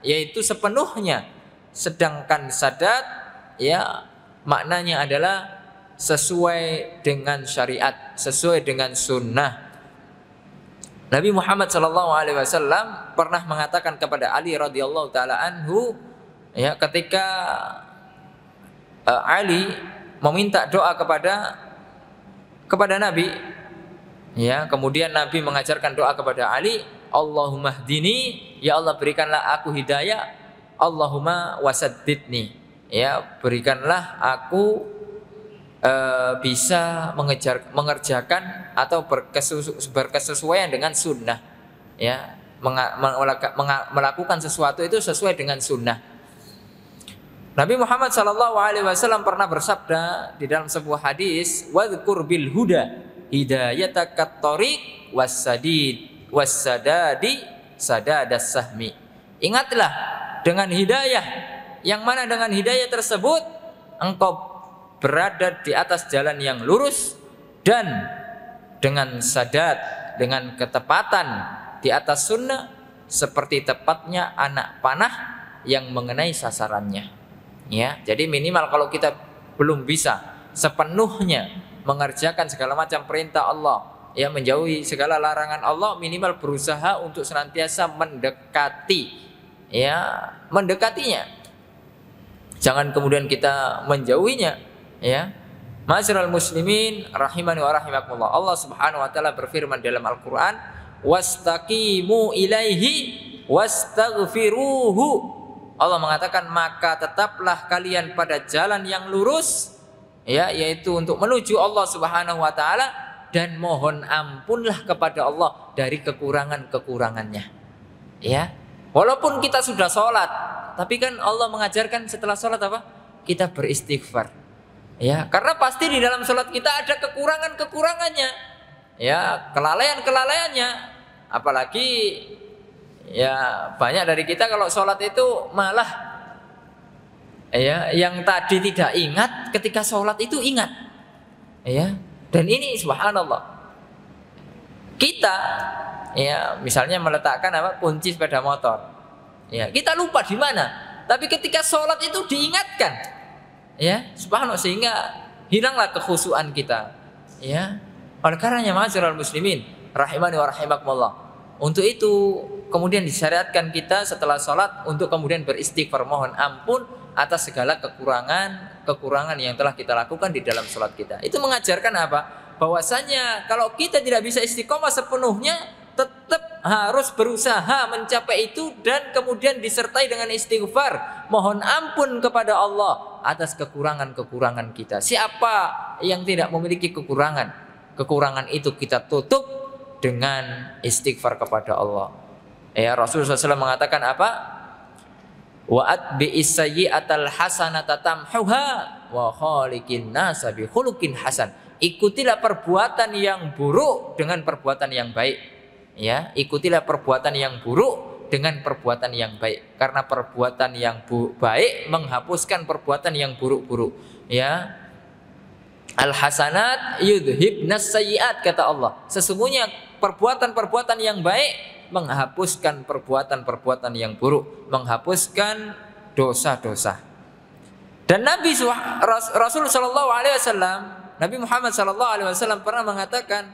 yaitu sepenuhnya. Sedangkan sadat, ya, maknanya adalah sesuai dengan syariat, sesuai dengan sunnah. Nabi Muhammad SAW pernah mengatakan kepada Ali radhiyallahu taala anhu, ya, ketika Ali meminta doa kepada Nabi, ya, kemudian Nabi mengajarkan doa kepada Ali, Allahumma hdini, ya Allah berikanlah aku hidayah, Allahumma wasaddidni, ya, berikanlah aku bisa mengerjakan atau berkesesuaian dengan sunnah, ya, melakukan sesuatu itu sesuai dengan sunnah. Nabi Muhammad SAW pernah bersabda di dalam sebuah hadis, wadhkur bil huda hidayatakat tariq wassadadi sadadas sahmi. Ingatlah dengan hidayah, yang mana dengan hidayah tersebut engkau berada di atas jalan yang lurus, dan dengan sadat, dengan ketepatan di atas sunnah, seperti tepatnya anak panah yang mengenai sasarannya. Ya, jadi minimal kalau kita belum bisa sepenuhnya mengerjakan segala macam perintah Allah, ya, menjauhi segala larangan Allah, minimal berusaha untuk senantiasa mendekati, ya, mendekatinya. Jangan kemudian kita menjauhinya, ya. Ma'asyiral muslimin rahimani wa rahimakumullah. Allah Subhanahu wa taala berfirman dalam Al-Qur'an, "Wastaqimu ilaihi wastaghfiruhu." Allah mengatakan, maka tetaplah kalian pada jalan yang lurus, ya, yaitu untuk menuju Allah Subhanahu wa taala, dan mohon ampunlah kepada Allah dari kekurangan-kekurangannya. Ya. Walaupun kita sudah sholat, tapi kan Allah mengajarkan setelah sholat apa? Kita beristighfar. Ya, karena pasti di dalam sholat kita ada kekurangan-kekurangannya, ya, kelalaian-kelalaiannya. Apalagi, ya, banyak dari kita kalau sholat itu malah, ya, yang tadi tidak ingat ketika sholat itu ingat, ya. Dan ini subhanallah, kita, ya, misalnya meletakkan apa, kunci sepeda motor, ya, kita lupa di mana, tapi ketika sholat itu diingatkan, ya, subhanallah, sehingga hilanglah kekhusyuan kita, ya. Oleh karenanya ma'asyiral muslimin rahimani wa rahimakumullah, untuk itu kemudian disyariatkan kita setelah sholat untuk kemudian beristighfar, mohon ampun atas segala kekurangan yang telah kita lakukan di dalam sholat kita. Itu mengajarkan apa? Bahwasanya kalau kita tidak bisa istiqomah sepenuhnya, tetap harus berusaha mencapai itu, dan kemudian disertai dengan istighfar, mohon ampun kepada Allah atas kekurangan-kekurangan kita. Siapa yang tidak memiliki kekurangan? Kekurangan itu kita tutup dengan istighfar kepada Allah. Ya, Rasulullah SAW mengatakan apa? Wa atbi'is sayyi'atal hasanata tamhuha wa khaliqin nasa bi khuluqin hasan. Ikutilah perbuatan yang buruk dengan perbuatan yang baik. Ya, ikutilah perbuatan yang buruk dengan perbuatan yang baik, karena perbuatan yang baik menghapuskan perbuatan yang buruk-buruk. Ya, al hasanat yudhibnas sayyiat, kata Allah. Sesungguhnya perbuatan-perbuatan yang baik menghapuskan perbuatan-perbuatan yang buruk, menghapuskan dosa-dosa. Dan Rasul sallallahu alaihi wasallam, Nabi Muhammad sallallahu alaihi wasallam pernah mengatakan,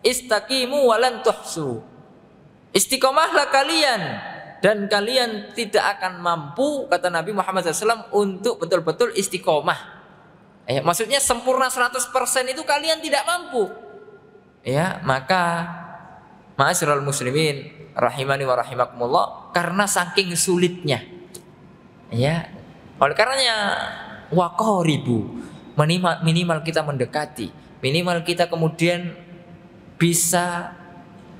istaqimu walan tuhsu. Istiqomahlah kalian dan kalian tidak akan mampu, kata Nabi Muhammad SAW, untuk betul-betul istiqomah. Maksudnya sempurna 100% itu kalian tidak mampu. Ya, maka ma'asyiral muslimin rahimani wa rahimakumullah, karena saking sulitnya, ya, oleh karenanya waqaribu, minimal kita mendekati, minimal kita kemudian bisa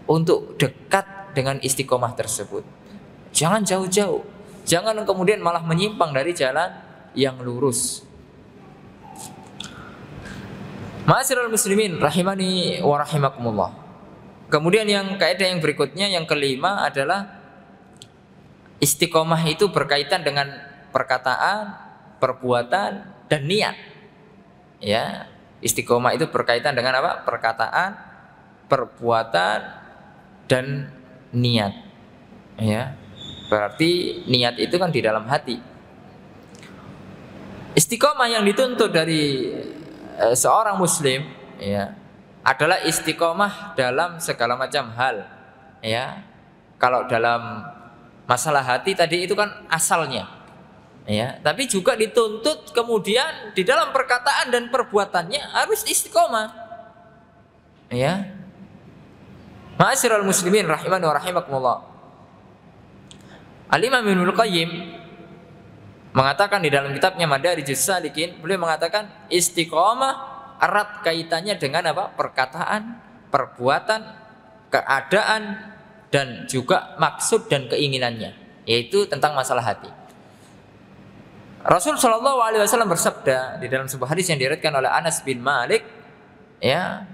untuk dekat dengan istiqomah tersebut. Jangan jauh-jauh, jangan kemudian malah menyimpang dari jalan yang lurus. Ma'asyiral muslimin rahimani wa rahimakumullah. Kemudian yang kaidah yang berikutnya, yang kelima adalah istiqomah itu berkaitan dengan perkataan, perbuatan, dan niat. Ya, istiqomah itu berkaitan dengan apa? Perkataan, perbuatan, dan niat. Ya, berarti niat itu kan di dalam hati. Istiqomah yang dituntut dari seorang muslim, ya, adalah istiqomah dalam segala macam hal. Ya, kalau dalam masalah hati tadi itu kan asalnya, ya, tapi juga dituntut kemudian di dalam perkataan dan perbuatannya harus istiqomah. Ya, ma'asyiral muslimin rahimani wa rahimakumullah. Al-Imam Ibnul Qayyim mengatakan di dalam kitabnya Madarijus Salikin, beliau mengatakan istiqomah erat kaitannya dengan apa? Perkataan, perbuatan, keadaan, dan juga maksud dan keinginannya, yaitu tentang masalah hati. Rasul Shallallahu Alaihi Wasallam bersabda di dalam sebuah hadis yang diriwayatkan oleh Anas bin Malik, ya,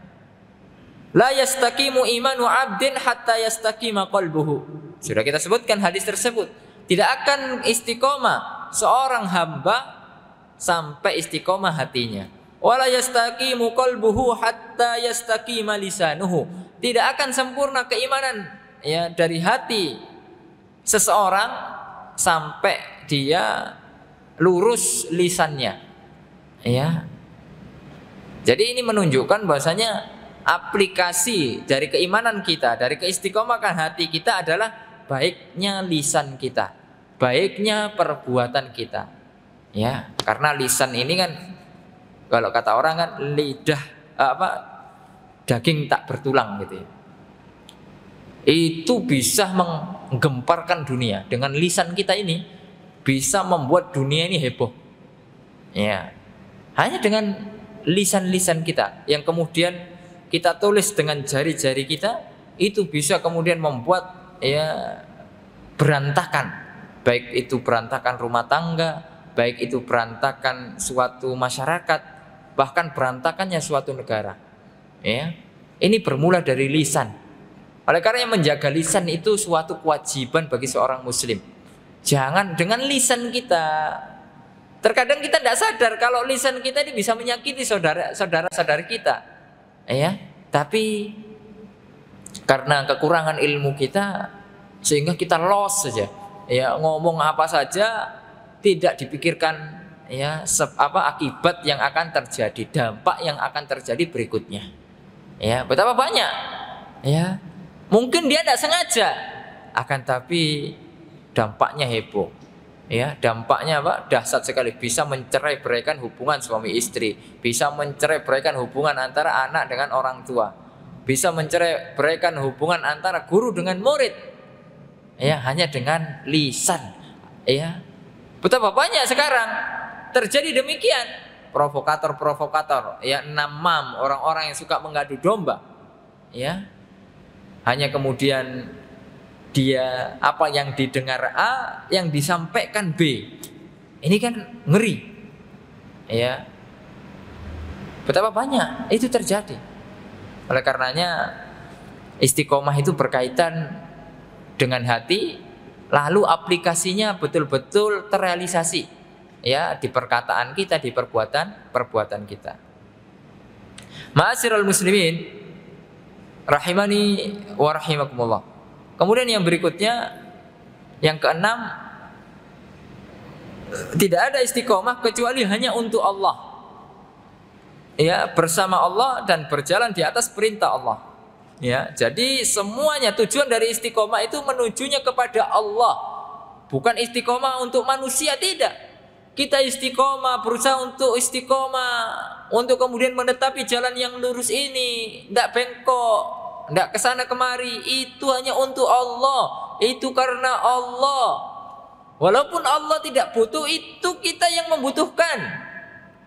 la yastaqimu imanu abdin hatta yastaqima qalbuhu. Sudah kita sebutkan hadis tersebut. Tidak akan istiqomah seorang hamba sampai istiqomah hatinya. Wala yastaqimu qalbuhu hatta yastaqima lisanuhu. Tidak akan sempurna keimanan, ya, dari hati seseorang sampai dia lurus lisannya. Ya. Jadi ini menunjukkan bahwasanya aplikasi dari keimanan kita, dari keistiqomahan hati kita adalah baiknya lisan kita, baiknya perbuatan kita. Ya, karena lisan ini kan kalau kata orang kan lidah daging tak bertulang gitu ya. Itu bisa menggemparkan dunia. Dengan lisan kita ini bisa membuat dunia ini heboh. Ya. Hanya dengan lisan-lisan kita yang kemudian kita tulis dengan jari-jari kita, itu bisa kemudian membuat ya berantakan, baik itu berantakan rumah tangga, baik itu berantakan suatu masyarakat, bahkan berantakannya suatu negara. Ya, ini bermula dari lisan. Oleh karena menjaga lisan itu suatu kewajiban bagi seorang muslim. Jangan dengan lisan kita. Terkadang kita tidak sadar kalau lisan kita ini bisa menyakiti saudara-saudara kita. Ya, tapi karena kekurangan ilmu kita sehingga kita lost saja. Ya, ngomong apa saja tidak dipikirkan ya akibat yang akan terjadi, dampak yang akan terjadi berikutnya. Ya, betapa banyak. Ya, mungkin dia tidak sengaja, akan tapi dampaknya heboh. Ya, dampaknya dahsyat sekali, bisa mencerai-beraikan hubungan suami istri, bisa mencerai-beraikan hubungan antara anak dengan orang tua, bisa mencerai-beraikan hubungan antara guru dengan murid. Ya, hanya dengan lisan. Ya, betapa banyak sekarang terjadi demikian. Provokator-provokator, ya, namam, orang-orang yang suka mengadu domba. Ya, hanya kemudian dia apa yang didengar A, yang disampaikan B. Ini kan ngeri. Ya. Betapa banyak itu terjadi. Oleh karenanya istiqomah itu berkaitan dengan hati, lalu aplikasinya betul-betul terrealisasi. Ya, di perkataan kita, di perbuatan kita. Ma'asyiral muslimin rahimani wa rahimakumullah. Kemudian yang berikutnya, yang keenam, tidak ada istiqomah kecuali hanya untuk Allah. Ya, bersama Allah dan berjalan di atas perintah Allah. Ya, jadi semuanya tujuan dari istiqomah itu menujunya kepada Allah. Bukan istiqomah untuk manusia, tidak. Kita istiqomah, berusaha untuk istiqomah, untuk kemudian menetapi jalan yang lurus ini, tidak bengkok, tidak kesana kemari. Itu hanya untuk Allah. Itu karena Allah. Walaupun Allah tidak butuh, itu kita yang membutuhkan.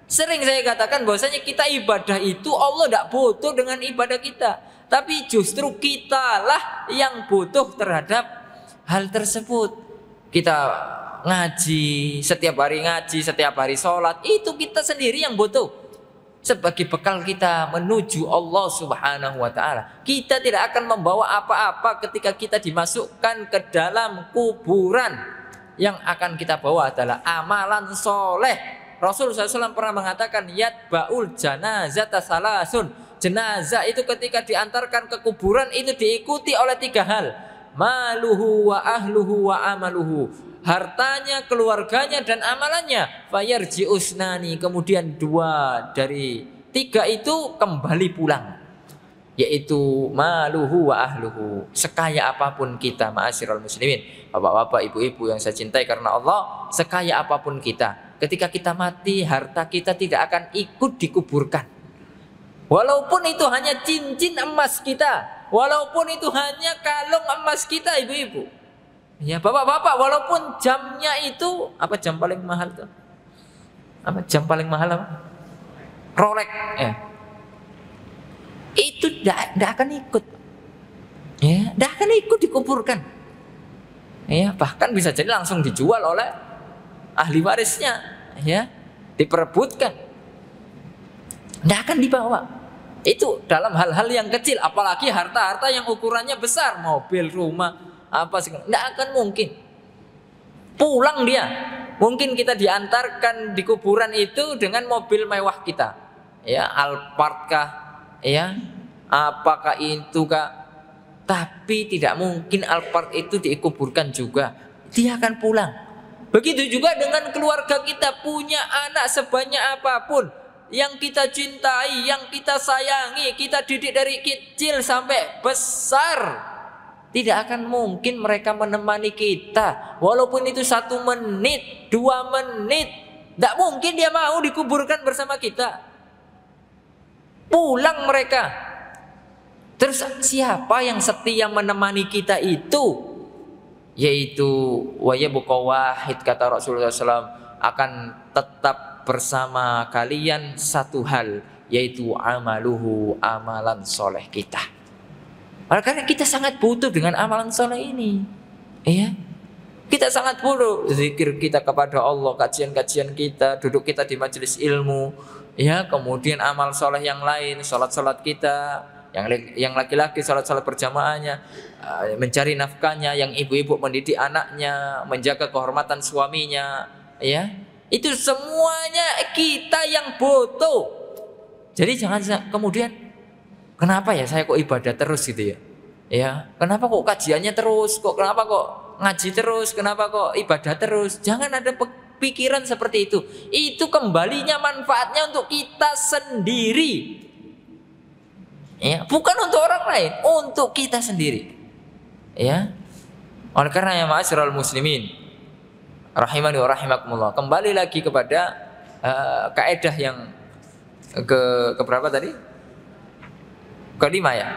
Sering saya katakan bahwasanya kita ibadah itu Allah tidak butuh dengan ibadah kita, tapi justru kitalah yang butuh terhadap hal tersebut. Kita ngaji, setiap hari ngaji, setiap hari sholat, itu kita sendiri yang butuh sebagai bekal kita menuju Allah Subhanahu wa ta'ala. Kita tidak akan membawa apa-apa ketika kita dimasukkan ke dalam kuburan. Yang akan kita bawa adalah amalan soleh. Rasulullah SAW pernah mengatakan, yatba'ul janazata salasun. Jenazah itu ketika diantarkan ke kuburan itu diikuti oleh 3 hal. Maluhu wa ahluhu wa amaluhu. Hartanya, keluarganya, dan amalannya. Fayarji usnani. Kemudian 2 dari 3 itu kembali pulang, yaitu maluhu wa ahluhu. Sekaya apapun kita, ma'asyiral muslimin, bapak-bapak, ibu-ibu yang saya cintai karena Allah, sekaya apapun kita, ketika kita mati, harta kita tidak akan ikut dikuburkan. Walaupun itu hanya cincin emas kita, walaupun itu hanya kalung emas kita, ibu-ibu. Ya, bapak-bapak, walaupun jamnya itu, apa jam paling mahal tuh? Apa jam paling mahal apa? Rolex, ya. Itu tidak akan ikut. Ya, tidak akan ikut dikuburkan. Ya, bahkan bisa jadi langsung dijual oleh ahli warisnya, ya, diperebutkan. Tidak akan dibawa. Itu dalam hal-hal yang kecil, apalagi harta-harta yang ukurannya besar, mobil, rumah, apa sih? Tidak akan mungkin. Pulang dia. Mungkin kita diantarkan di kuburan itu dengan mobil mewah kita, ya, Alphard kah, ya, apakah itu kah? Tapi tidak mungkin Alphard itu dikuburkan juga. Dia akan pulang. Begitu juga dengan keluarga kita, punya anak sebanyak apapun, yang kita cintai, yang kita sayangi, kita didik dari kecil sampai besar. Tidak akan mungkin mereka menemani kita, walaupun itu 1 menit, 2 menit. Tidak mungkin dia mau dikuburkan bersama kita. Pulang mereka. Terus siapa yang setia menemani kita itu? Yaitu wa yabqa wahid, kata Rasulullah SAW, akan tetap bersama kalian satu hal, yaitu amaluhu, amalan soleh kita. Karena kita sangat butuh dengan amalan soleh ini, ya. Kita sangat butuh zikir kita kepada Allah, kajian-kajian kita, duduk kita di majelis ilmu, ya. Kemudian amal soleh yang lain, salat-salat kita, yang laki-laki salat-salat berjamaahnya, mencari nafkahnya, yang ibu-ibu mendidik anaknya, menjaga kehormatan suaminya, ya. Itu semuanya kita yang butuh. Jadi jangan kemudian, kenapa ya saya kok ibadah terus gitu ya? Ya, kenapa kok kajiannya terus? Kenapa kok ngaji terus? Kenapa kok ibadah terus? Jangan ada pikiran seperti itu. Itu kembalinya manfaatnya untuk kita sendiri. Ya, bukan untuk orang lain, untuk kita sendiri. Ya. Oleh karena ya ma'asyiral muslimin, rahimani wa rahimakumullah, kembali lagi kepada kaidah yang ke berapa tadi? Kelima ya.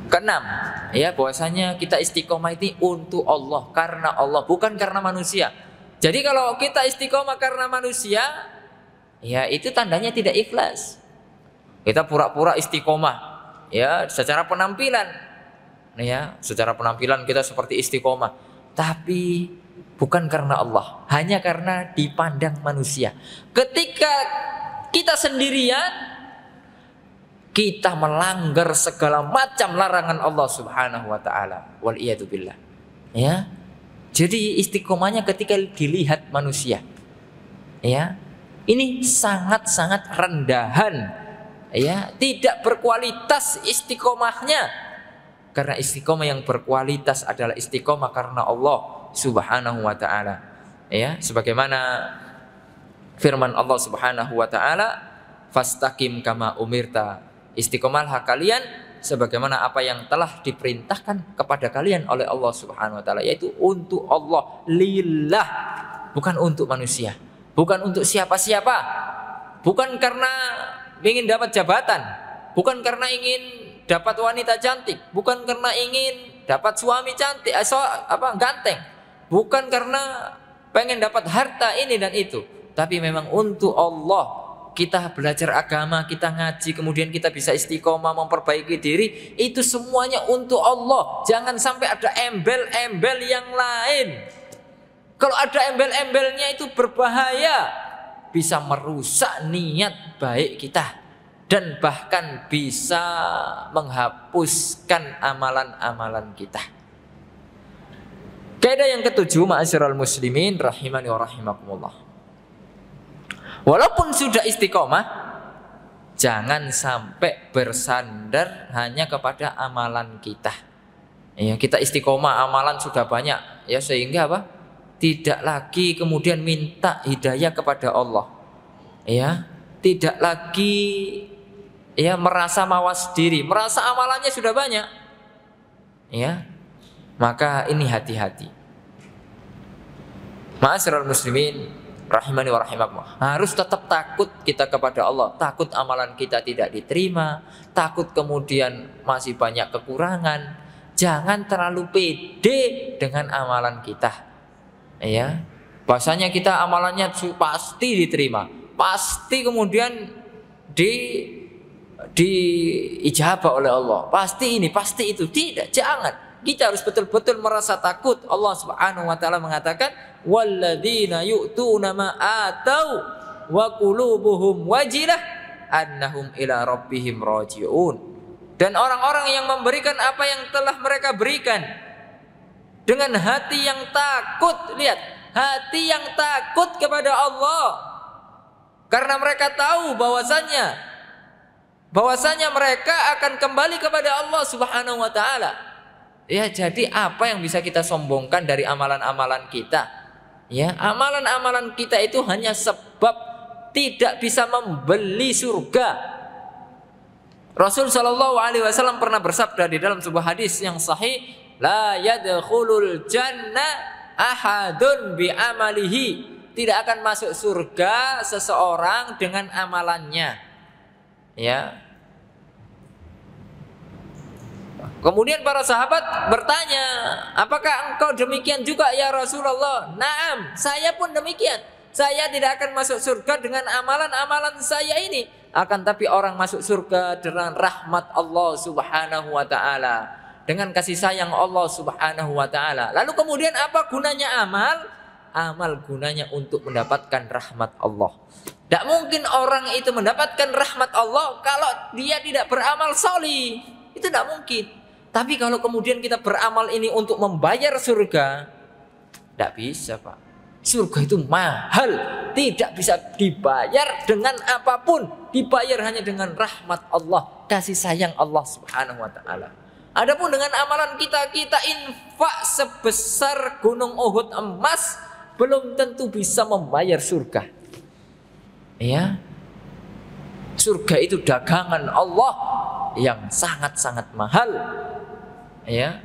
Keenam, ya, bahwasanya kita istiqomah itu untuk Allah, karena Allah, bukan karena manusia. Jadi kalau kita istiqomah karena manusia, ya itu tandanya tidak ikhlas. Kita pura-pura istiqomah, ya, secara penampilan, ya, secara penampilan kita seperti istiqomah, tapi bukan karena Allah, hanya karena dipandang manusia. Ketika kita sendirian, kita melanggar segala macam larangan Allah Subhanahu wa taala. Wal iyadu billah. Ya. Jadi istiqomahnya ketika dilihat manusia. Ya. Ini sangat-sangat rendahan. Ya, tidak berkualitas istiqomahnya. Karena istiqomah yang berkualitas adalah istiqomah karena Allah Subhanahu wa taala. Ya, sebagaimana firman Allah Subhanahu wa taala, fastaqim kama umirta. Istiqomahlah kalian sebagaimana apa yang telah diperintahkan kepada kalian oleh Allah Subhanahu wa taala, yaitu untuk Allah, lillah, bukan untuk manusia, bukan untuk siapa-siapa, bukan karena ingin dapat jabatan, bukan karena ingin dapat wanita cantik, bukan karena ingin dapat suami cantik, ganteng, bukan karena pengen dapat harta ini dan itu, tapi memang untuk Allah. Kita belajar agama, kita ngaji, kemudian kita bisa istiqomah, memperbaiki diri, itu semuanya untuk Allah. Jangan sampai ada embel-embel yang lain. Kalau ada embel-embelnya itu berbahaya, bisa merusak niat baik kita, dan bahkan bisa menghapuskan amalan-amalan kita. Kaidah yang ketujuh, ma'asyiral muslimin rahimani wa rahimakumullah. Walaupun sudah istiqomah, jangan sampai bersandar hanya kepada amalan kita. Ya, kita istiqomah, amalan sudah banyak, ya, sehingga apa? Tidak lagi kemudian minta hidayah kepada Allah. Ya, tidak lagi ya merasa mawas diri, merasa amalannya sudah banyak. Ya. Maka ini hati-hati. Ma'asyiral muslimin rahimani wa rahimakumullah, harus tetap takut kita kepada Allah, takut amalan kita tidak diterima, takut kemudian masih banyak kekurangan. Jangan terlalu pede dengan amalan kita. Ya. Bahasanya kita amalannya pasti diterima, pasti kemudian diijabah oleh Allah, pasti ini, pasti itu. Tidak, jangan. Kita harus betul-betul merasa takut. Allah Subhanahu wa taala mengatakan, walladzina yu'tuna ma atau wa qulubuhum wajilah annahum ila rabbihim raji'un. Dan orang-orang yang memberikan apa yang telah mereka berikan dengan hati yang takut, lihat, hati yang takut kepada Allah, karena mereka tahu bahwasanya mereka akan kembali kepada Allah Subhanahu wa taala. Ya, jadi apa yang bisa kita sombongkan dari amalan-amalan kita? Ya, amalan-amalan kita itu hanya sebab tidak bisa membeli surga. Rasul Shallallahu Alaihi Wasallam pernah bersabda di dalam sebuah hadis yang sahih, la yadkhulul jannah ahadun bi amalihi, tidak akan masuk surga seseorang dengan amalannya. Ya. Kemudian para sahabat bertanya, apakah engkau demikian juga ya Rasulullah? Naam, saya pun demikian. Saya tidak akan masuk surga dengan amalan-amalan saya ini. Akan tapi orang masuk surga dengan rahmat Allah Subhanahu wa ta'ala, dengan kasih sayang Allah Subhanahu wa ta'ala. Lalu kemudian apa gunanya amal? Amal gunanya untuk mendapatkan rahmat Allah. Tidak mungkin orang itu mendapatkan rahmat Allah kalau dia tidak beramal solih. Itu tidak mungkin. Tapi kalau kemudian kita beramal ini untuk membayar surga, tidak bisa, Pak. Surga itu mahal, tidak bisa dibayar dengan apapun, dibayar hanya dengan rahmat Allah, kasih sayang Allah Subhanahu wa ta'ala. Adapun dengan amalan kita infak sebesar gunung Uhud emas, belum tentu bisa membayar surga. Ya. Surga itu dagangan Allah yang sangat-sangat mahal. Ya.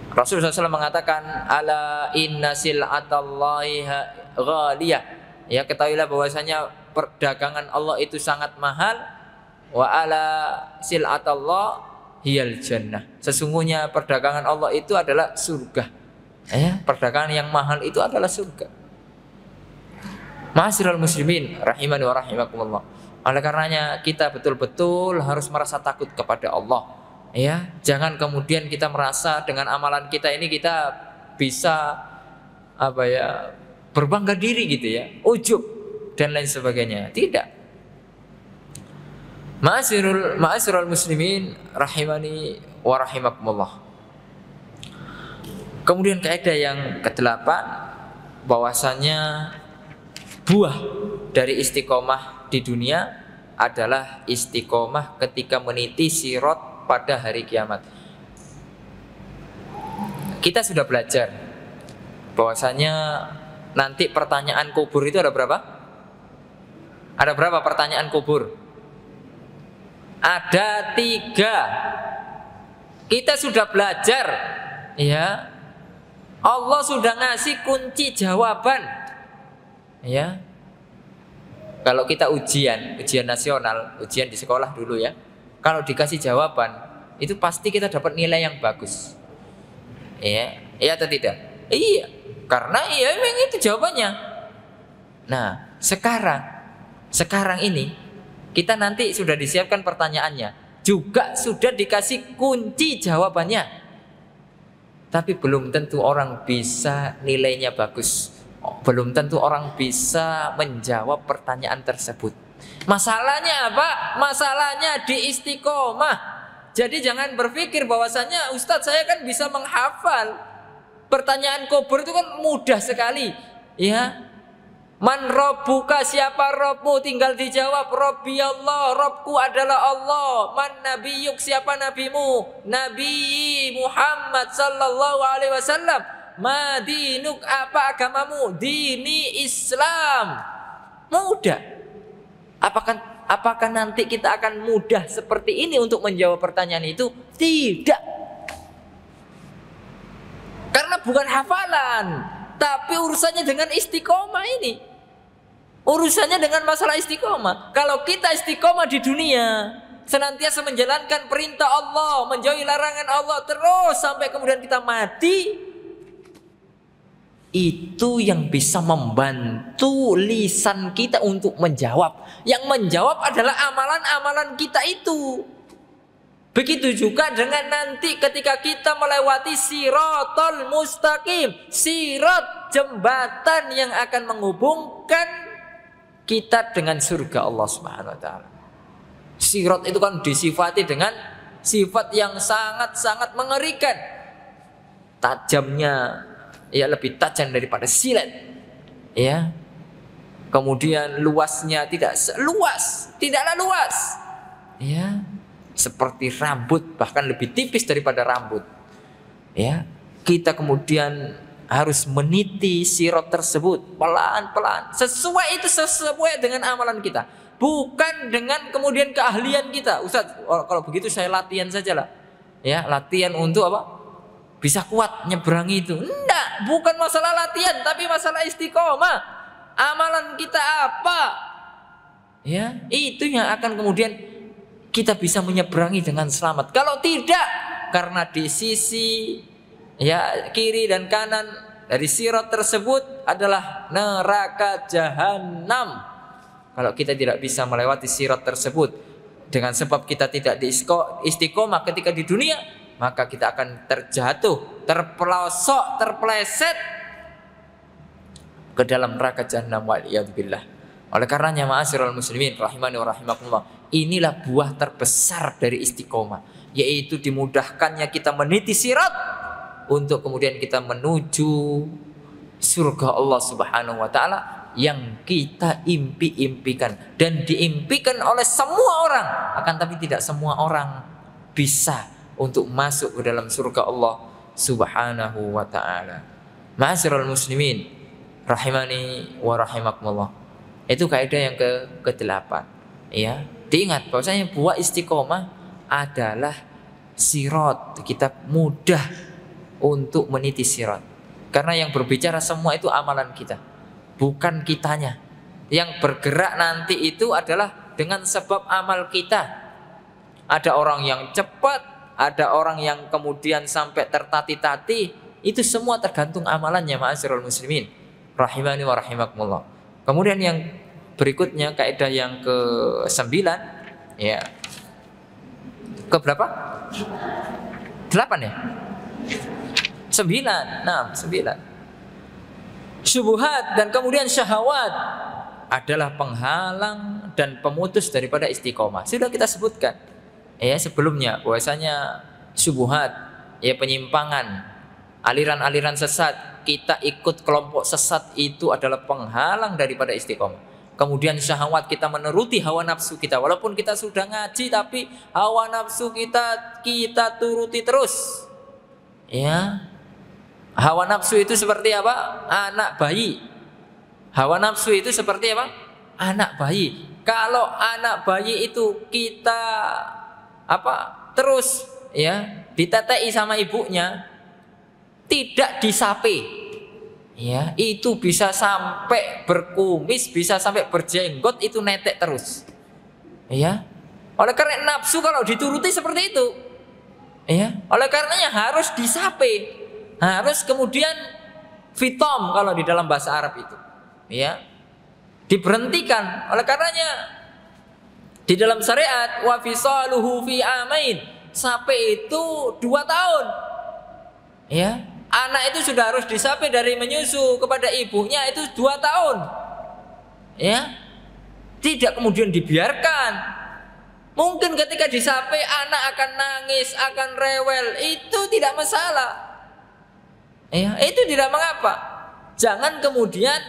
Rasulullah SAW mengatakan, ala inna sil'atallahi ghaliyah. Ya, ketahuilah bahwasanya perdagangan Allah itu sangat mahal. Wa ala sil'atallah hiyal jannah. Sesungguhnya perdagangan Allah itu adalah surga. Ya, perdagangan yang mahal itu adalah surga. Ma'asyiral muslimin rahimani wa rahimakumullah. Oleh karenanya kita betul-betul harus merasa takut kepada Allah. Ya, jangan kemudian kita merasa dengan amalan kita ini kita bisa berbangga diri gitu ya, ujub dan lain sebagainya. Tidak. Ma'asyiral muslimin rahimani wa rahimakumullah. Kemudian kaidah yang ke-8, bahwasanya buah dari istiqomah di dunia adalah istiqomah ketika meniti sirat pada hari kiamat. Kita sudah belajar bahwasanya nanti pertanyaan kubur itu ada berapa? Ada berapa pertanyaan kubur? Ada 3. Kita sudah belajar, ya. Allah sudah ngasih kunci jawaban, ya. Kalau kita ujian nasional, ujian di sekolah dulu ya. Kalau dikasih jawaban, itu pasti kita dapat nilai yang bagus. Iya, iya atau tidak? Iya, karena iya memang itu jawabannya. Nah, sekarang ini kita nanti sudah disiapkan pertanyaannya, juga sudah dikasih kunci jawabannya. Tapi belum tentu orang bisa nilainya bagus. Belum tentu orang bisa menjawab pertanyaan tersebut. Masalahnya apa? Masalahnya di istiqomah. Jadi jangan berpikir bahwasanya Ustadz saya kan bisa menghafal. Pertanyaan kubur itu kan mudah sekali. Ya. Man robbuka, siapa Robmu? Tinggal dijawab, Robbi Allah, Robku adalah Allah. Man nabiyuk, siapa nabimu? Nabi Muhammad sallallahu alaihi wasallam. Ma dinuk, apa agamamu? Dini Islam. Mudah. Apakah nanti kita akan mudah seperti ini untuk menjawab pertanyaan itu? Tidak. Karena bukan hafalan, tapi urusannya dengan istiqomah ini. Urusannya dengan masalah istiqomah. Kalau kita istiqomah di dunia, senantiasa menjalankan perintah Allah, menjauhi larangan Allah terus sampai kemudian kita mati, itu yang bisa membantu lisan kita untuk menjawab. Yang menjawab adalah amalan-amalan kita itu. Begitu juga dengan nanti ketika kita melewati siratal mustaqim, sirat, jembatan yang akan menghubungkan kita dengan surga Allah Subhanahu wa taala. Sirat itu kan disifati dengan sifat yang sangat-sangat mengerikan. Tajamnya ya lebih tajam daripada silet, ya. Kemudian luasnya tidaklah luas, ya, seperti rambut, bahkan lebih tipis daripada rambut, ya. Kita kemudian harus meniti sirat tersebut pelan-pelan. Sesuai dengan amalan kita, bukan dengan kemudian keahlian kita. Ustaz, kalau begitu saya latihan saja lah. Ya, latihan untuk apa? Bisa kuat nyeberangi itu. Enggak, bukan masalah latihan, tapi masalah istiqomah. Amalan kita apa? Ya, itu yang akan kemudian kita bisa menyeberangi dengan selamat. Kalau tidak, karena di sisi ya kiri dan kanan dari sirat tersebut adalah neraka jahanam. Kalau kita tidak bisa melewati sirat tersebut dengan sebab kita tidak istiqomah ketika di dunia, maka kita akan terjatuh, terpelosok, terpeleset ke dalam neraka jahanam waliyadzubillah. Oleh karenanya ma'asyiral muslimin rahimani wa rahimakumullah, inilah buah terbesar dari istiqomah, yaitu dimudahkannya kita meniti sirat untuk kemudian kita menuju surga Allah Subhanahu wa taala yang kita impikan dan diimpikan oleh semua orang, akan tapi tidak semua orang bisa untuk masuk ke dalam surga Allah Subhanahu wa taala. Ma'asyiral muslimin rahimani wa rahimakumullah. Itu kaidah yang ke-8. Ya, diingat bahwasanya buah istiqomah adalah sirat. Kita mudah untuk meniti sirat. Karena yang berbicara semua itu amalan kita, bukan kitanya. Yang bergerak nanti itu adalah dengan sebab amal kita. Ada orang yang cepat, ada orang yang kemudian sampai tertati-tati. Itu semua tergantung amalannya, ma'asyiral muslimin rahimani wa rahimakumullah. Kemudian yang berikutnya kaidah yang ke-9, ya. Ke berapa? 8 ya? 9. Nah, 9. Syubhat dan kemudian syahwat adalah penghalang dan pemutus daripada istiqomah. Sudah kita sebutkan ya sebelumnya bahwasanya syubhat, ya penyimpangan, aliran-aliran sesat, kita ikut kelompok sesat itu adalah penghalang daripada istiqomah. Kemudian syahwat, kita menuruti hawa nafsu kita, walaupun kita sudah ngaji tapi hawa nafsu kita turuti terus. Ya. Hawa nafsu itu seperti apa? Anak bayi. Hawa nafsu itu seperti apa? Anak bayi. Kalau anak bayi itu kita terus ya ditetei sama ibunya, tidak disape, ya itu bisa sampai berkumis, bisa sampai berjenggot, itu netek terus, ya. Oleh karena nafsu kalau dituruti seperti itu, ya, oleh karenanya harus disape, harus kemudian fitom kalau di dalam bahasa Arab itu, ya, diberhentikan. Oleh karenanya di dalam syariat wa fisaluhu fi amain, sape itu 2 tahun, ya. Anak itu sudah harus disape dari menyusu kepada ibunya itu 2 tahun, ya. Tidak kemudian dibiarkan. Mungkin ketika disape anak akan nangis, akan rewel, itu tidak masalah, ya, itu tidak mengapa. Jangan kemudian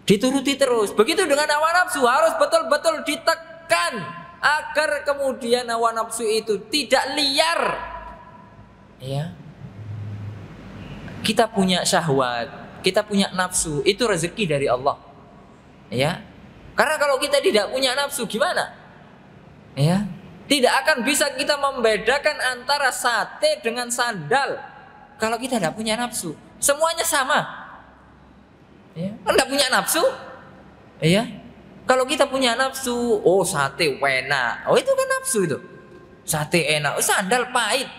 dituruti terus. Begitu dengan hawa nafsu, harus betul-betul ditekan agar kemudian hawa nafsu itu tidak liar, ya. Kita punya syahwat, kita punya nafsu, itu rezeki dari Allah, ya. Karena kalau kita tidak punya nafsu gimana? Ya, tidak akan bisa kita membedakan antara sate dengan sandal. Kalau kita tidak punya nafsu, semuanya sama. Ya, tidak punya nafsu, ya. Kalau kita punya nafsu, oh sate enak, oh itu kan nafsu itu. Sate enak, oh, sandal pahit,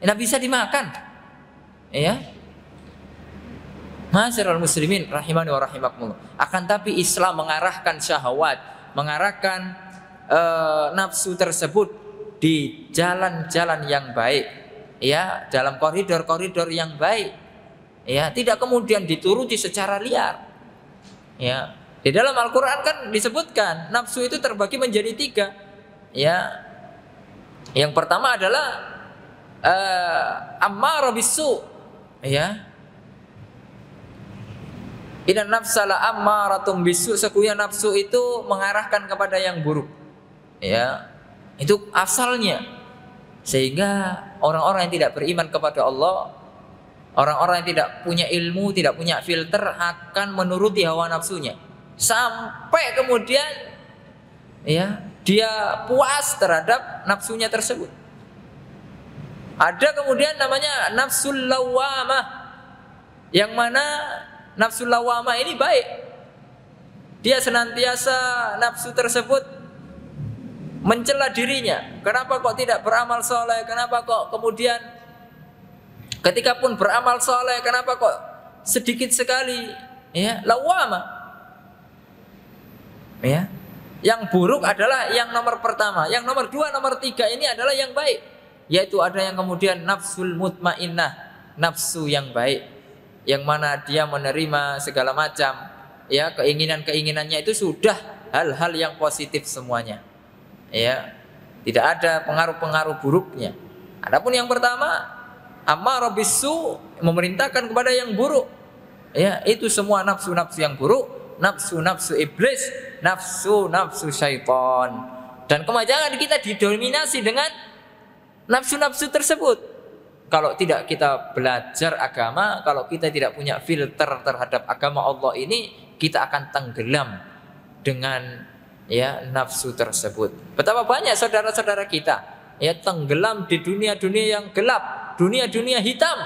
tidak bisa dimakan, ya. Ma'asyiral muslimin rahimani wa rahimakumullah. Akan tapi Islam mengarahkan syahwat, mengarahkan nafsu tersebut di jalan-jalan yang baik, ya, dalam koridor-koridor yang baik, ya, tidak kemudian dituruti secara liar, ya. Di dalam Al-Quran kan disebutkan nafsu itu terbagi menjadi 3, ya. Yang pertama adalah ammarah bisu, ya. Inna nafsala ammaratum bisu, sesungguhnya nafsu itu mengarahkan kepada yang buruk, ya. Itu asalnya. Sehingga orang-orang yang tidak beriman kepada Allah Orang-orang yang tidak punya ilmu, tidak punya filter akan menuruti hawa nafsunya. Sampai kemudian ya, dia puas terhadap nafsunya tersebut. Ada kemudian namanya nafsul lawamah, yang mana nafsul lawamah ini baik. Dia senantiasa nafsu tersebut mencela dirinya. Kenapa kok tidak beramal soleh? Kenapa kok kemudian ketika pun beramal soleh, kenapa kok sedikit sekali? Ya, lawamah. Ya, yang buruk adalah yang nomor pertama. Yang nomor dua, nomor tiga ini adalah yang baik. Yaitu ada yang kemudian nafsul mutmainnah, nafsu yang baik, yang mana dia menerima segala macam, ya, keinginan-keinginannya itu sudah hal-hal yang positif semuanya. Ya, tidak ada pengaruh-pengaruh buruknya. Adapun yang pertama, ammarah bisu, memerintahkan kepada yang buruk. Ya, itu semua nafsu-nafsu yang buruk, nafsu-nafsu iblis, nafsu-nafsu syaitan. Dan kebanyakan kita didominasi dengan nafsu-nafsu tersebut. Kalau tidak kita belajar agama, kalau kita tidak punya filter terhadap agama Allah ini, kita akan tenggelam dengan ya nafsu tersebut. Betapa banyak saudara-saudara kita ya tenggelam di dunia-dunia yang gelap, dunia-dunia hitam,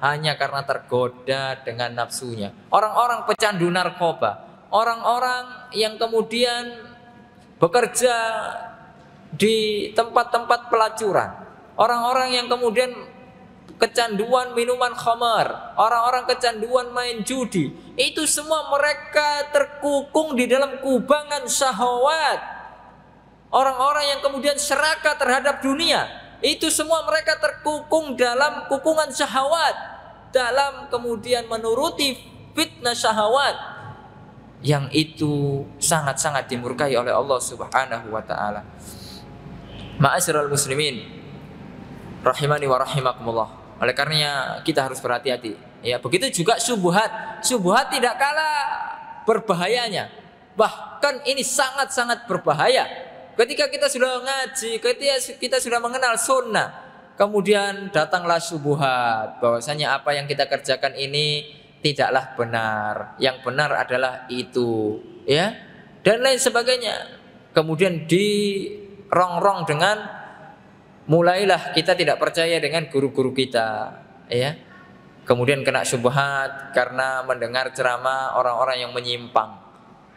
hanya karena tergoda dengan nafsunya. Orang-orang pecandu narkoba, orang-orang yang kemudian bekerja di tempat-tempat pelacuran, orang-orang yang kemudian kecanduan minuman khamar, orang-orang kecanduan main judi, itu semua mereka terkukung di dalam kubangan syahwat. Orang-orang yang kemudian serakah terhadap dunia, itu semua mereka terkukung dalam kukungan syahwat, dalam kemudian menuruti fitnah syahwat, yang itu sangat-sangat dimurkai oleh Allah Subhanahu wa taala. Ma'asyiral muslimin rahimani wa rahimakumullah. Oleh karenanya kita harus berhati-hati. Ya, begitu juga syubhat. Syubhat tidak kalah berbahayanya. Bahkan ini sangat-sangat berbahaya. Ketika kita sudah ngaji, ketika kita sudah mengenal sunnah, kemudian datanglah syubhat bahwasanya apa yang kita kerjakan ini tidaklah benar. Yang benar adalah itu, ya, dan lain sebagainya. Kemudian dirongrong dengan mulailah kita tidak percaya dengan guru-guru kita, ya. Kemudian kena syubhat karena mendengar ceramah orang-orang yang menyimpang.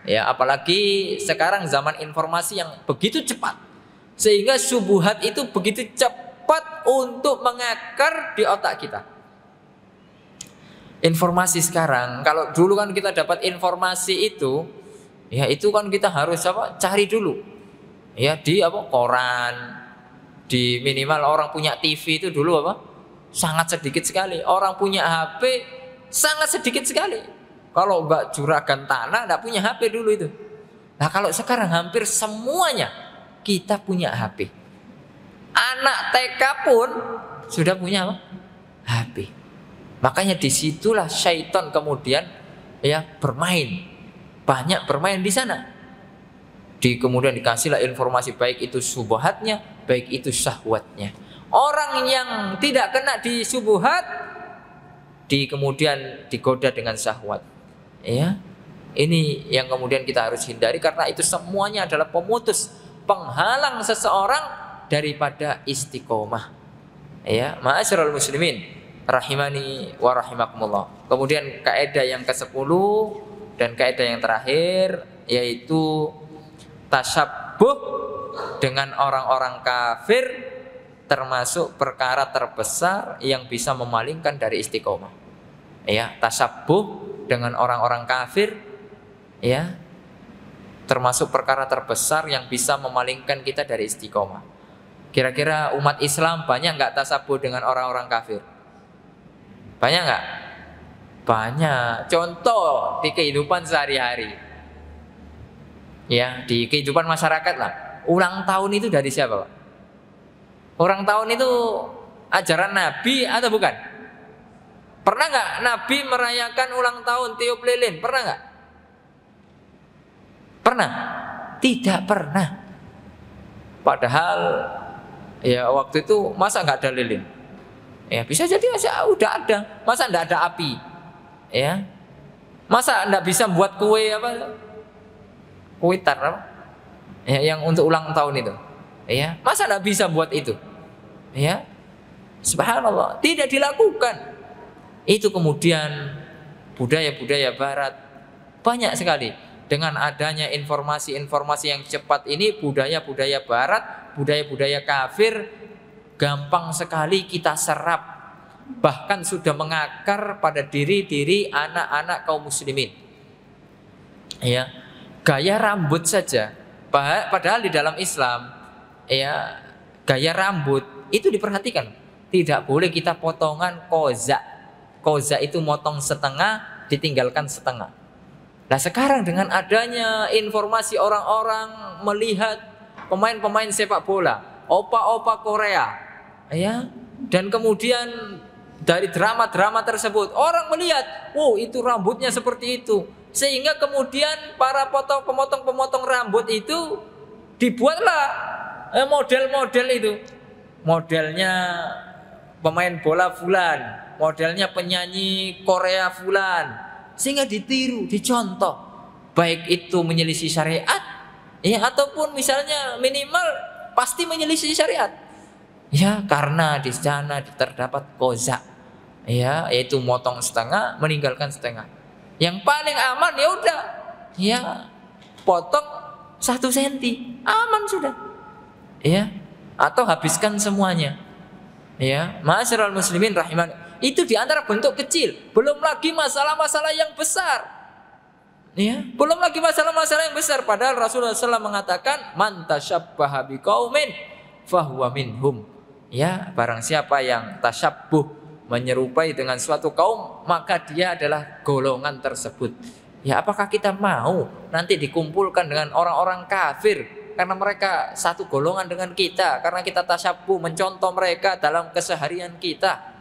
Ya, apalagi sekarang zaman informasi yang begitu cepat, sehingga syubhat itu begitu cepat untuk mengakar di otak kita. Informasi sekarang, kalau dulu kan kita dapat informasi itu, ya itu kan kita harus apa? Cari dulu. Ya, di apa? Koran. Di minimal orang punya TV itu dulu apa? Sangat sedikit sekali. Orang punya HP sangat sedikit sekali. Kalau enggak juragan tanah enggak punya HP dulu itu. Nah, kalau sekarang hampir semuanya kita punya HP. Anak TK pun sudah punya apa? HP. Makanya disitulah syaitan kemudian ya bermain. Banyak bermain di sana. Kemudian dikasihlah informasi, baik itu syubhatnya, baik itu syahwatnya. Orang yang tidak kena di syubhat, kemudian digoda dengan syahwat. Ya, ini yang kemudian kita harus hindari, karena itu semuanya adalah pemutus, penghalang seseorang daripada istiqomah. Ya, ma'asyiral muslimin rahimani wa rahimakumullah. Kemudian kaidah yang ke-10 dan kaidah yang terakhir yaitu tasyabbuh dengan orang-orang kafir termasuk perkara terbesar yang bisa memalingkan dari istiqomah. Ya, tasyabbuh dengan orang-orang kafir ya termasuk perkara terbesar yang bisa memalingkan kita dari istiqomah. Kira-kira umat Islam banyak enggak tasyabbuh dengan orang-orang kafir? Banyak enggak? Banyak. Contoh di kehidupan sehari-hari. Ya, di kehidupan masyarakat lah. Ulang tahun itu dari siapa, Pak? Ulang tahun itu ajaran Nabi atau bukan? Pernah nggak Nabi merayakan ulang tahun tiup lilin? Pernah nggak? Pernah? Tidak pernah. Padahal ya waktu itu masa nggak ada lilin? Ya, bisa jadi udah ada. Masa enggak ada api? Ya. Masa enggak bisa buat kue apa? Kue tar apa? Ya, yang untuk ulang tahun itu. Ya, masa enggak bisa buat itu? Ya. Subhanallah, tidak dilakukan. Itu kemudian budaya-budaya barat banyak sekali. Dengan adanya informasi-informasi yang cepat ini, budaya-budaya barat, budaya-budaya kafir gampang sekali kita serap. Bahkan sudah mengakar pada diri-diri anak-anak kaum muslimin. Ya, gaya rambut saja. Padahal di dalam Islam, ya, gaya rambut itu diperhatikan. Tidak boleh kita potongan koza. Koza itu motong setengah, ditinggalkan setengah. Nah sekarang dengan adanya informasi orang-orang melihat pemain-pemain sepak bola, opa-opa Korea, ya, dan kemudian dari drama-drama tersebut orang melihat, oh itu rambutnya seperti itu, sehingga kemudian para pemotong-pemotong rambut itu dibuatlah model-model itu, modelnya pemain bola fulan, modelnya penyanyi Korea fulan, sehingga ditiru, dicontoh, baik itu menyelisih syariat, ya, ataupun misalnya minimal pasti menyelisih syariat, ya, karena di sana terdapat koza, ya, yaitu motong setengah, meninggalkan setengah. Yang paling aman ya udah, ya, potong 1 senti, aman sudah, ya, atau habiskan semuanya, ya. Ma'asyiral muslimin rahiman. Itu diantara bentuk kecil. Belum lagi masalah-masalah yang besar, ya, belum lagi masalah-masalah yang besar. Padahal Rasulullah SAW mengatakan, man tasyabbaha biqaumin fahuwa minhum. Ya, barang siapa yang tasyabbuh, menyerupai dengan suatu kaum, maka dia adalah golongan tersebut. Ya, apakah kita mau nanti dikumpulkan dengan orang-orang kafir karena mereka satu golongan dengan kita, karena kita tasyabbuh mencontoh mereka dalam keseharian kita?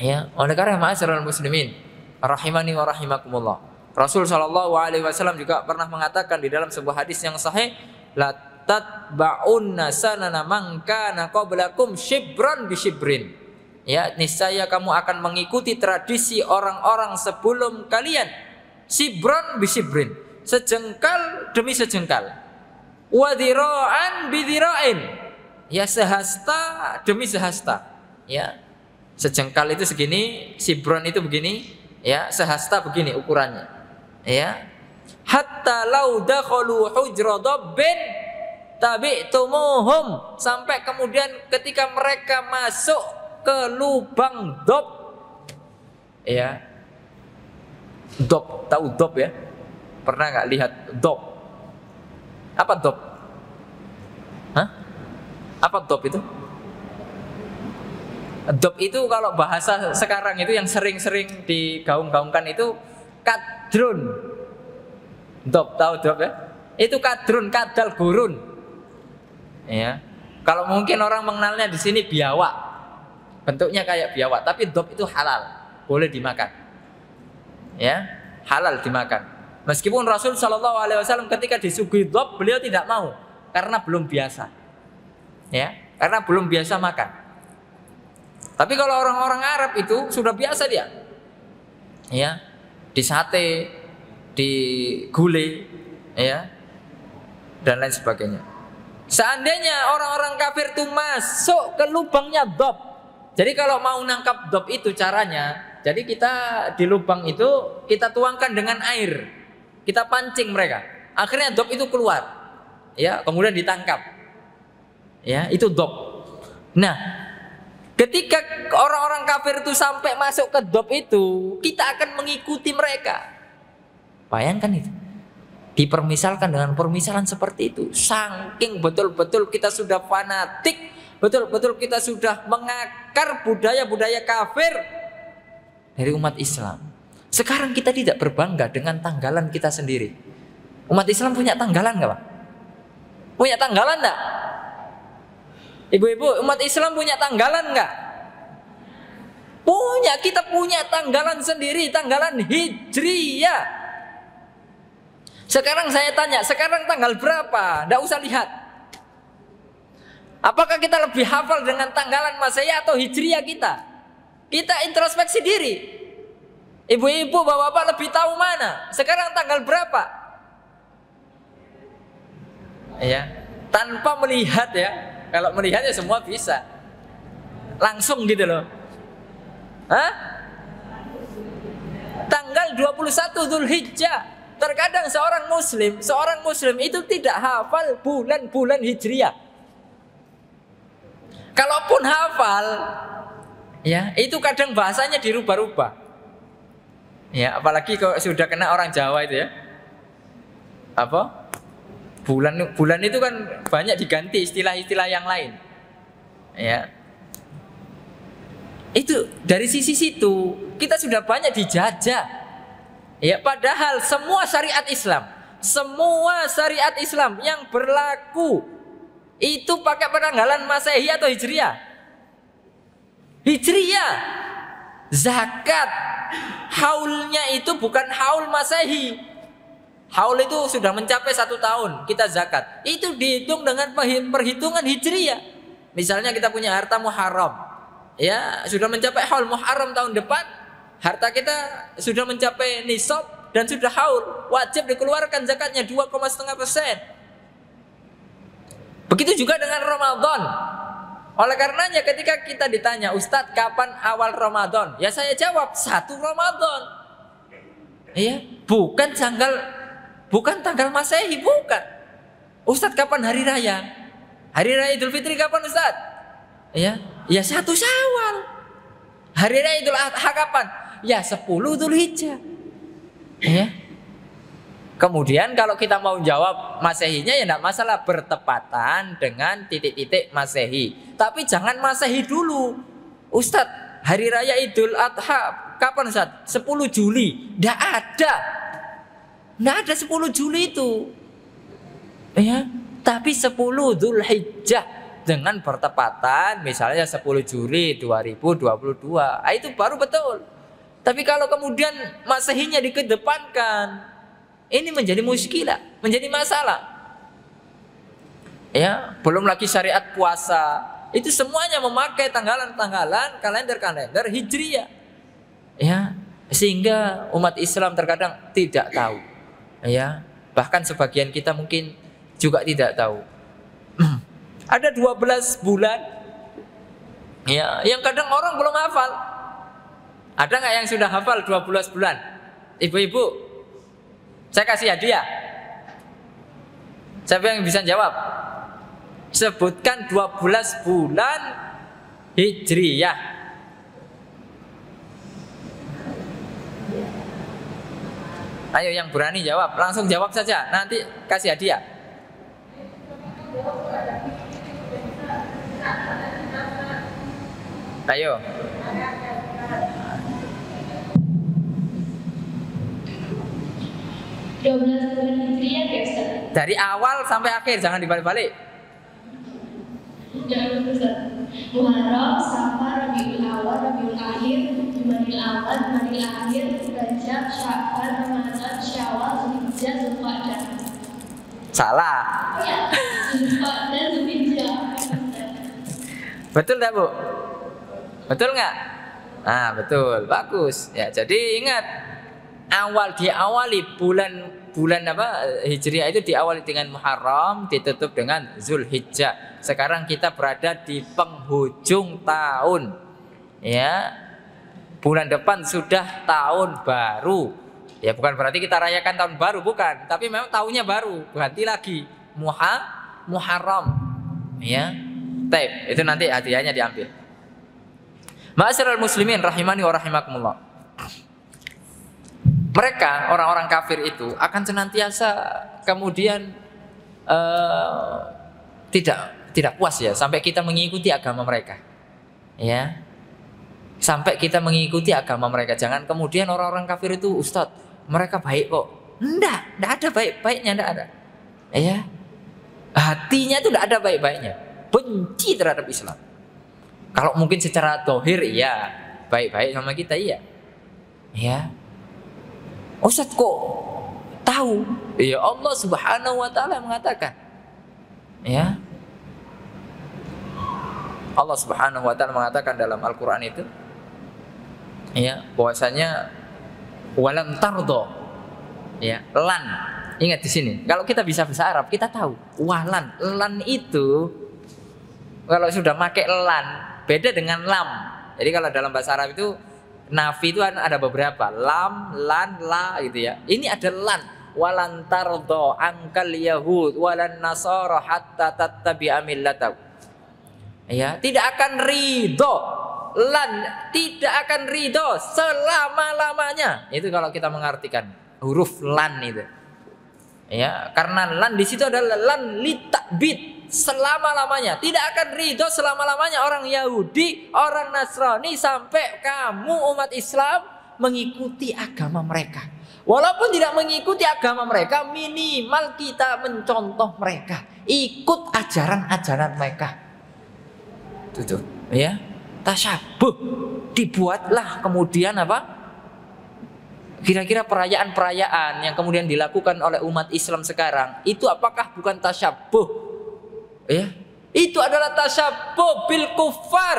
Ya, oleh karena ma'asyiral muslimin rahimani wa rahimakumullah, Rasul sallallahu alaihi wasallam juga pernah mengatakan di dalam sebuah hadis yang sahih, la tatba'unna sanana man kana qablakum shibran bi shibrin. Ya, niscaya kamu akan mengikuti tradisi orang-orang sebelum kalian, shibran bi shibrin, sejengkal demi sejengkal, wa dhira'an bi dhira'in, ya, sehasta demi sehasta, ya. Sejengkal itu segini, sibron itu begini, ya, sehasta begini ukurannya, ya. Hatta lau dakhalu hujra dabbin tabi'tumuhum, sampai kemudian ketika mereka masuk ke lubang dob, ya. Dob, tahu dob ya? Pernah nggak lihat dob? Apa dob? Hah? Apa dob itu? Dob itu kalau bahasa sekarang itu yang sering-sering digaung-gaungkan itu kadrun. Dob, tahu dob ya? Itu kadrun, kadal gurun. Ya. Kalau mungkin orang mengenalnya di sini biawak. Bentuknya kayak biawak, tapi dob itu halal, boleh dimakan. Ya, halal dimakan. Meskipun Rasul Shallallahu alaihi wasallam ketika disuguhi dob, beliau tidak mau karena belum biasa. Ya, karena belum biasa makan. Tapi kalau orang-orang Arab itu sudah biasa dia, ya, di sate, di gulai, ya, dan lain sebagainya. Seandainya orang-orang kafir itu masuk ke lubangnya dob, jadi kalau mau nangkap dob itu caranya, jadi kita di lubang itu kita tuangkan dengan air, kita pancing mereka, akhirnya dob itu keluar, ya, kemudian ditangkap, ya, itu dob. Nah, ketika orang-orang kafir itu sampai masuk ke dob itu, kita akan mengikuti mereka. Bayangkan itu. Dipermisalkan dengan permisalan seperti itu. Saking betul-betul kita sudah fanatik, betul-betul kita sudah mengakar budaya-budaya kafir dari umat Islam. Sekarang kita tidak berbangga dengan tanggalan kita sendiri. Umat Islam punya tanggalan nggak, Pak? Punya tanggalan nggak? Ibu-ibu, umat Islam punya tanggalan enggak? Punya, kita punya tanggalan sendiri, tanggalan Hijriyah. Sekarang saya tanya, sekarang tanggal berapa? Enggak usah lihat. Apakah kita lebih hafal dengan tanggalan Masehi atau Hijriah kita? Kita introspeksi diri. Ibu-ibu, bapak-bapak lebih tahu mana? Sekarang tanggal berapa? Ya, tanpa melihat ya. Kalau melihat ya semua bisa. Langsung gitu loh. Hah? Tanggal 21 Dzulhijjah. Terkadang seorang muslim itu tidak hafal bulan-bulan Hijriah. Kalaupun hafal, ya itu kadang bahasanya dirubah-rubah. Ya, apalagi kalau sudah kena orang Jawa itu ya. Apa? Bulan itu kan banyak diganti istilah-istilah yang lain. Ya. Itu dari sisi situ kita sudah banyak dijajah. Ya, padahal semua syariat Islam yang berlaku itu pakai penanggalan Masehi atau Hijriah? Hijriah. Zakat haulnya itu bukan haul Masehi. Haul itu sudah mencapai 1 tahun kita zakat. Itu dihitung dengan perhitungan Hijriah. Misalnya kita punya harta Muharram, ya sudah mencapai haul Muharram tahun depan, harta kita sudah mencapai nisab dan sudah haul, wajib dikeluarkan zakatnya 2,5%. Begitu juga dengan Ramadan. Oleh karenanya ketika kita ditanya, Ustadz kapan awal Ramadan? Ya saya jawab 1 Ramadan. Iya, bukan tanggal Masehi, bukan. Ustadz kapan hari raya? Hari raya Idul Fitri kapan Ustadz? Ya 1 Syawal. Hari raya Idul Adha kapan? Ya 10 Dzulhijjah. Ya. Kemudian kalau kita mau jawab Masehinya ya tidak masalah, bertepatan dengan titik-titik Masehi. Tapi jangan Masehi dulu. Ustadz, hari raya Idul Adha kapan Ustadz? 10 Juli. Tidak ada. Tidak ada 10 Juli itu. Ya, tapi 10 Dzulhijjah dengan bertepatan misalnya 10 Juli 2022. Itu baru betul. Tapi kalau kemudian Masehinya dikedepankan, ini menjadi muskilah, menjadi masalah. Ya, belum lagi syariat puasa, itu semuanya memakai tanggalan-tanggalan, kalender-kalender Hijriah. Ya, sehingga umat Islam terkadang tidak tahu. Ya, bahkan sebagian kita mungkin juga tidak tahu. Ada 12 bulan. Ya, yang kadang orang belum hafal. Ada nggak yang sudah hafal 12 bulan? Ibu-ibu, saya kasih hadiah. Siapa yang bisa jawab? Sebutkan 12 bulan Hijriyah. Ayo yang berani jawab, langsung jawab saja. Nanti kasih hadiah. Ayo. Bulan Hijriah ya Ustaz? Dari awal sampai akhir, jangan dibalik-balik. Jangan Ustaz. Muharram, Safar, Rabiul Awal, Rabiul Akhir, Jumadil Awal, Jumadil Akhir, Rajab, Sya'ban, Ramadan, Syawal, Dzulhijjah, Dzulqa'dah. Salah. Ya, Dzulqa'dah, Dzulhijjah. Betul tak Bu? Betul nggak? Nah betul, bagus. Ya, jadi ingat, diawali bulan apa Hijriah itu diawali dengan Muharram, ditutup dengan Dzulhijjah. Sekarang kita berada di penghujung tahun. Ya. Bulan depan sudah tahun baru. Ya bukan berarti kita rayakan tahun baru, bukan, tapi memang tahunnya baru, ganti lagi Muharram. Ya. Baik, itu nanti hadiahnya diambil. Ma'asyiral muslimin rahimani wa rahimakumullah. Mereka orang-orang kafir itu akan senantiasa kemudian tidak puas ya sampai kita mengikuti agama mereka. Ya. Sampai kita mengikuti agama mereka. Jangan kemudian orang-orang kafir itu, Ustadz, mereka baik kok. Enggak ada baik-baiknya, enggak ada. Ya. Hatinya itu enggak ada baik-baiknya. Benci terhadap Islam. Kalau mungkin secara zahir iya, baik-baik sama kita iya. Ya. Ustadz kok tahu? Ya Allah Subhanahu wa taala mengatakan. Ya. Allah Subhanahu wa taala mengatakan dalam Al-Qur'an itu ya, bahwasanya walan tardo, ya, lan. Ingat di sini. Kalau kita bisa bahasa Arab, kita tahu walan. Lan itu kalau sudah pakai lan beda dengan lam. Jadi kalau dalam bahasa Arab itu nafi itu ada beberapa, lam, lan, la gitu ya. Ini ada lan. Walan tardo angkal yahud walan nasara hatta tattabi'a millatahu. Ya, tidak akan ridho, lan tidak akan ridho selama-lamanya. Itu kalau kita mengartikan huruf lan itu. Ya, karena lan di situ adalah lan litakbid, selama-lamanya. Tidak akan ridho selama-lamanya orang Yahudi, orang Nasrani sampai kamu umat Islam mengikuti agama mereka. Walaupun tidak mengikuti agama mereka, minimal kita mencontoh mereka, ikut ajaran-ajaran mereka. Tuh, ya, tasyabuh. Dibuatlah kemudian apa? Kira-kira perayaan-perayaan yang kemudian dilakukan oleh umat Islam sekarang itu apakah bukan tasyabuh? Ya, itu adalah tasyabuh bil kufar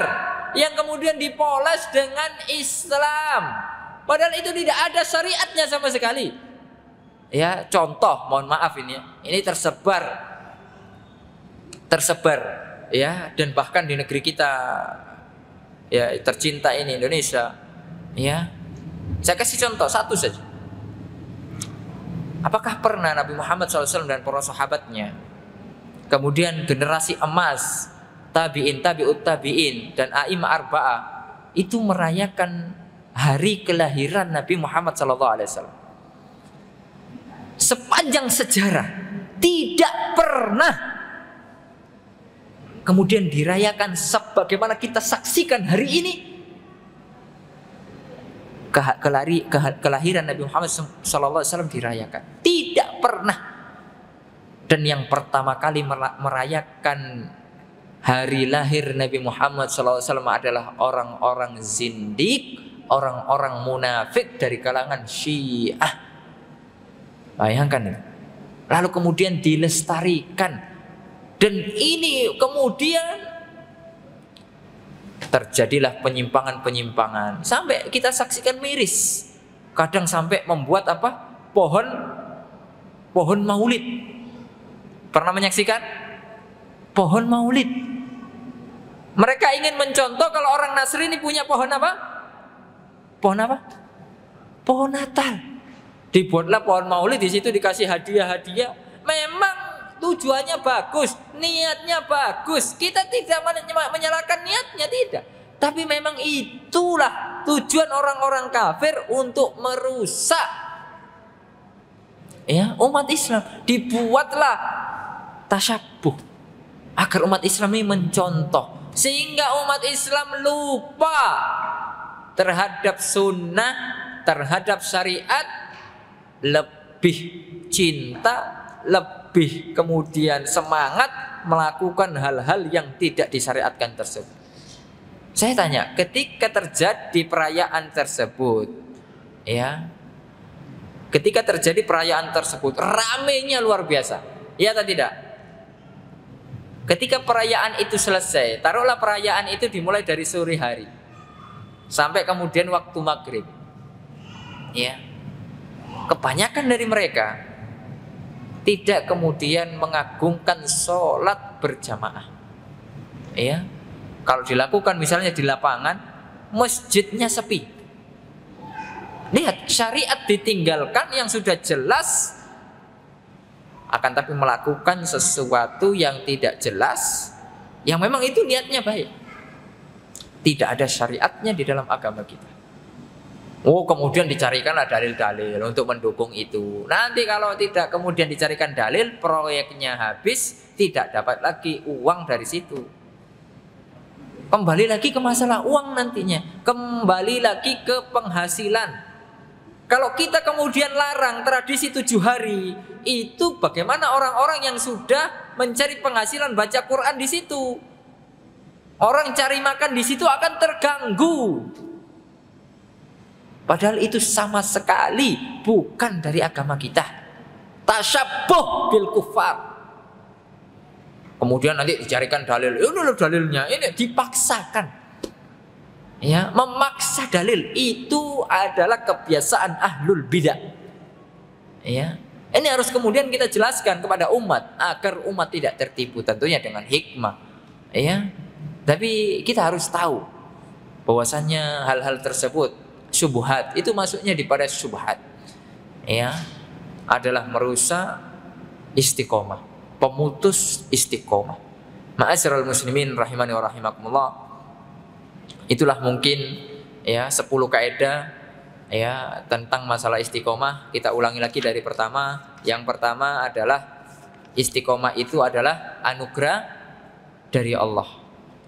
yang kemudian dipoles dengan Islam. Padahal itu tidak ada syariatnya sama sekali. Ya, contoh, mohon maaf ini tersebar ya, dan bahkan di negeri kita ya tercinta ini Indonesia, ya. Saya kasih contoh satu saja. Apakah pernah Nabi Muhammad SAW dan para sahabatnya, kemudian generasi emas, tabi'in, tabi'ut tabi'in, dan a'imah arba'ah itu merayakan hari kelahiran Nabi Muhammad SAW? Sepanjang sejarah tidak pernah kemudian dirayakan sebagaimana kita saksikan hari ini. Kelahiran Nabi Muhammad SAW dirayakan, tidak pernah. Dan yang pertama kali merayakan hari lahir Nabi Muhammad SAW adalah orang-orang zindik, orang-orang munafik dari kalangan Syiah. Bayangkan. Lalu kemudian dilestarikan, dan ini kemudian terjadilah penyimpangan-penyimpangan sampai kita saksikan miris. Kadang sampai membuat apa? Pohon maulid. Pernah menyaksikan? Pohon maulid. Mereka ingin mencontoh kalau orang Nasrani punya pohon apa? Pohon apa? Pohon Natal. Dibuatlah pohon maulid, di situ dikasih hadiah-hadiah. Memang tujuannya bagus, niatnya bagus. Kita tidak menyalahkan niatnya, tidak. Tapi memang itulah tujuan orang-orang kafir untuk merusak ya umat Islam. Dibuatlah tasyabuh agar umat Islam ini mencontoh, sehingga umat Islam lupa terhadap sunnah, terhadap syariat, lebih cinta, lebih kemudian semangat melakukan hal-hal yang tidak disyariatkan tersebut. Saya tanya, ketika terjadi perayaan tersebut, ya, ketika terjadi perayaan tersebut, ramenya luar biasa, ya atau tidak? Ketika perayaan itu selesai, taruhlah perayaan itu dimulai dari sore hari sampai kemudian waktu maghrib, ya, kebanyakan dari mereka tidak kemudian mengagungkan sholat berjamaah. Ya, kalau dilakukan misalnya di lapangan, masjidnya sepi. Lihat, syariat ditinggalkan yang sudah jelas, akan tapi melakukan sesuatu yang tidak jelas, yang memang itu niatnya baik. Tidak ada syariatnya di dalam agama kita. Oh, kemudian dicarikanlah dalil-dalil untuk mendukung itu. Nanti kalau tidak kemudian dicarikan dalil, proyeknya habis, tidak dapat lagi uang dari situ. Kembali lagi ke masalah uang nantinya, kembali lagi ke penghasilan. Kalau kita kemudian larang tradisi 7 hari, itu bagaimana orang-orang yang sudah mencari penghasilan baca Quran di situ? Orang cari makan di situ akan terganggu. Padahal itu sama sekali bukan dari agama kita. Tasyabuh bil kufar. Kemudian nanti dicarikan dalil. Ini loh dalilnya, ini dipaksakan. Ya, memaksa dalil itu adalah kebiasaan ahlul bidah. Ya. Ini harus kemudian kita jelaskan kepada umat agar umat tidak tertipu, tentunya dengan hikmah. Ya. Tapi kita harus tahu bahwasannya hal-hal tersebut syubhat, itu masuknya pada syubhat. Ya. Adalah merusak istiqomah, pemutus istiqomah. Ma'asyiral muslimin rahimani wa rahimakumullah. Itulah mungkin ya 10 kaidah ya tentang masalah istiqomah. Kita ulangi lagi dari pertama. Yang pertama adalah istiqomah itu adalah anugerah dari Allah.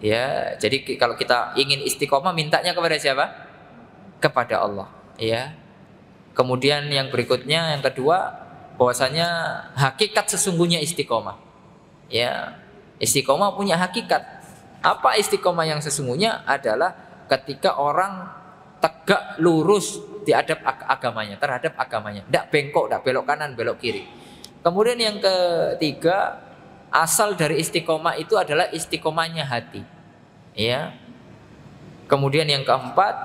Ya, jadi kalau kita ingin istiqomah, mintanya kepada siapa? Kepada Allah. Ya. Kemudian yang berikutnya, yang kedua, bahwasanya hakikat sesungguhnya istiqomah. Ya, istiqomah punya hakikat. Apa istiqomah yang sesungguhnya? Adalah ketika orang tegak lurus terhadap agamanya, tidak bengkok, tidak belok kanan, belok kiri. Kemudian yang ketiga, asal dari istiqomah itu adalah istiqomahnya hati. Ya. Kemudian yang keempat,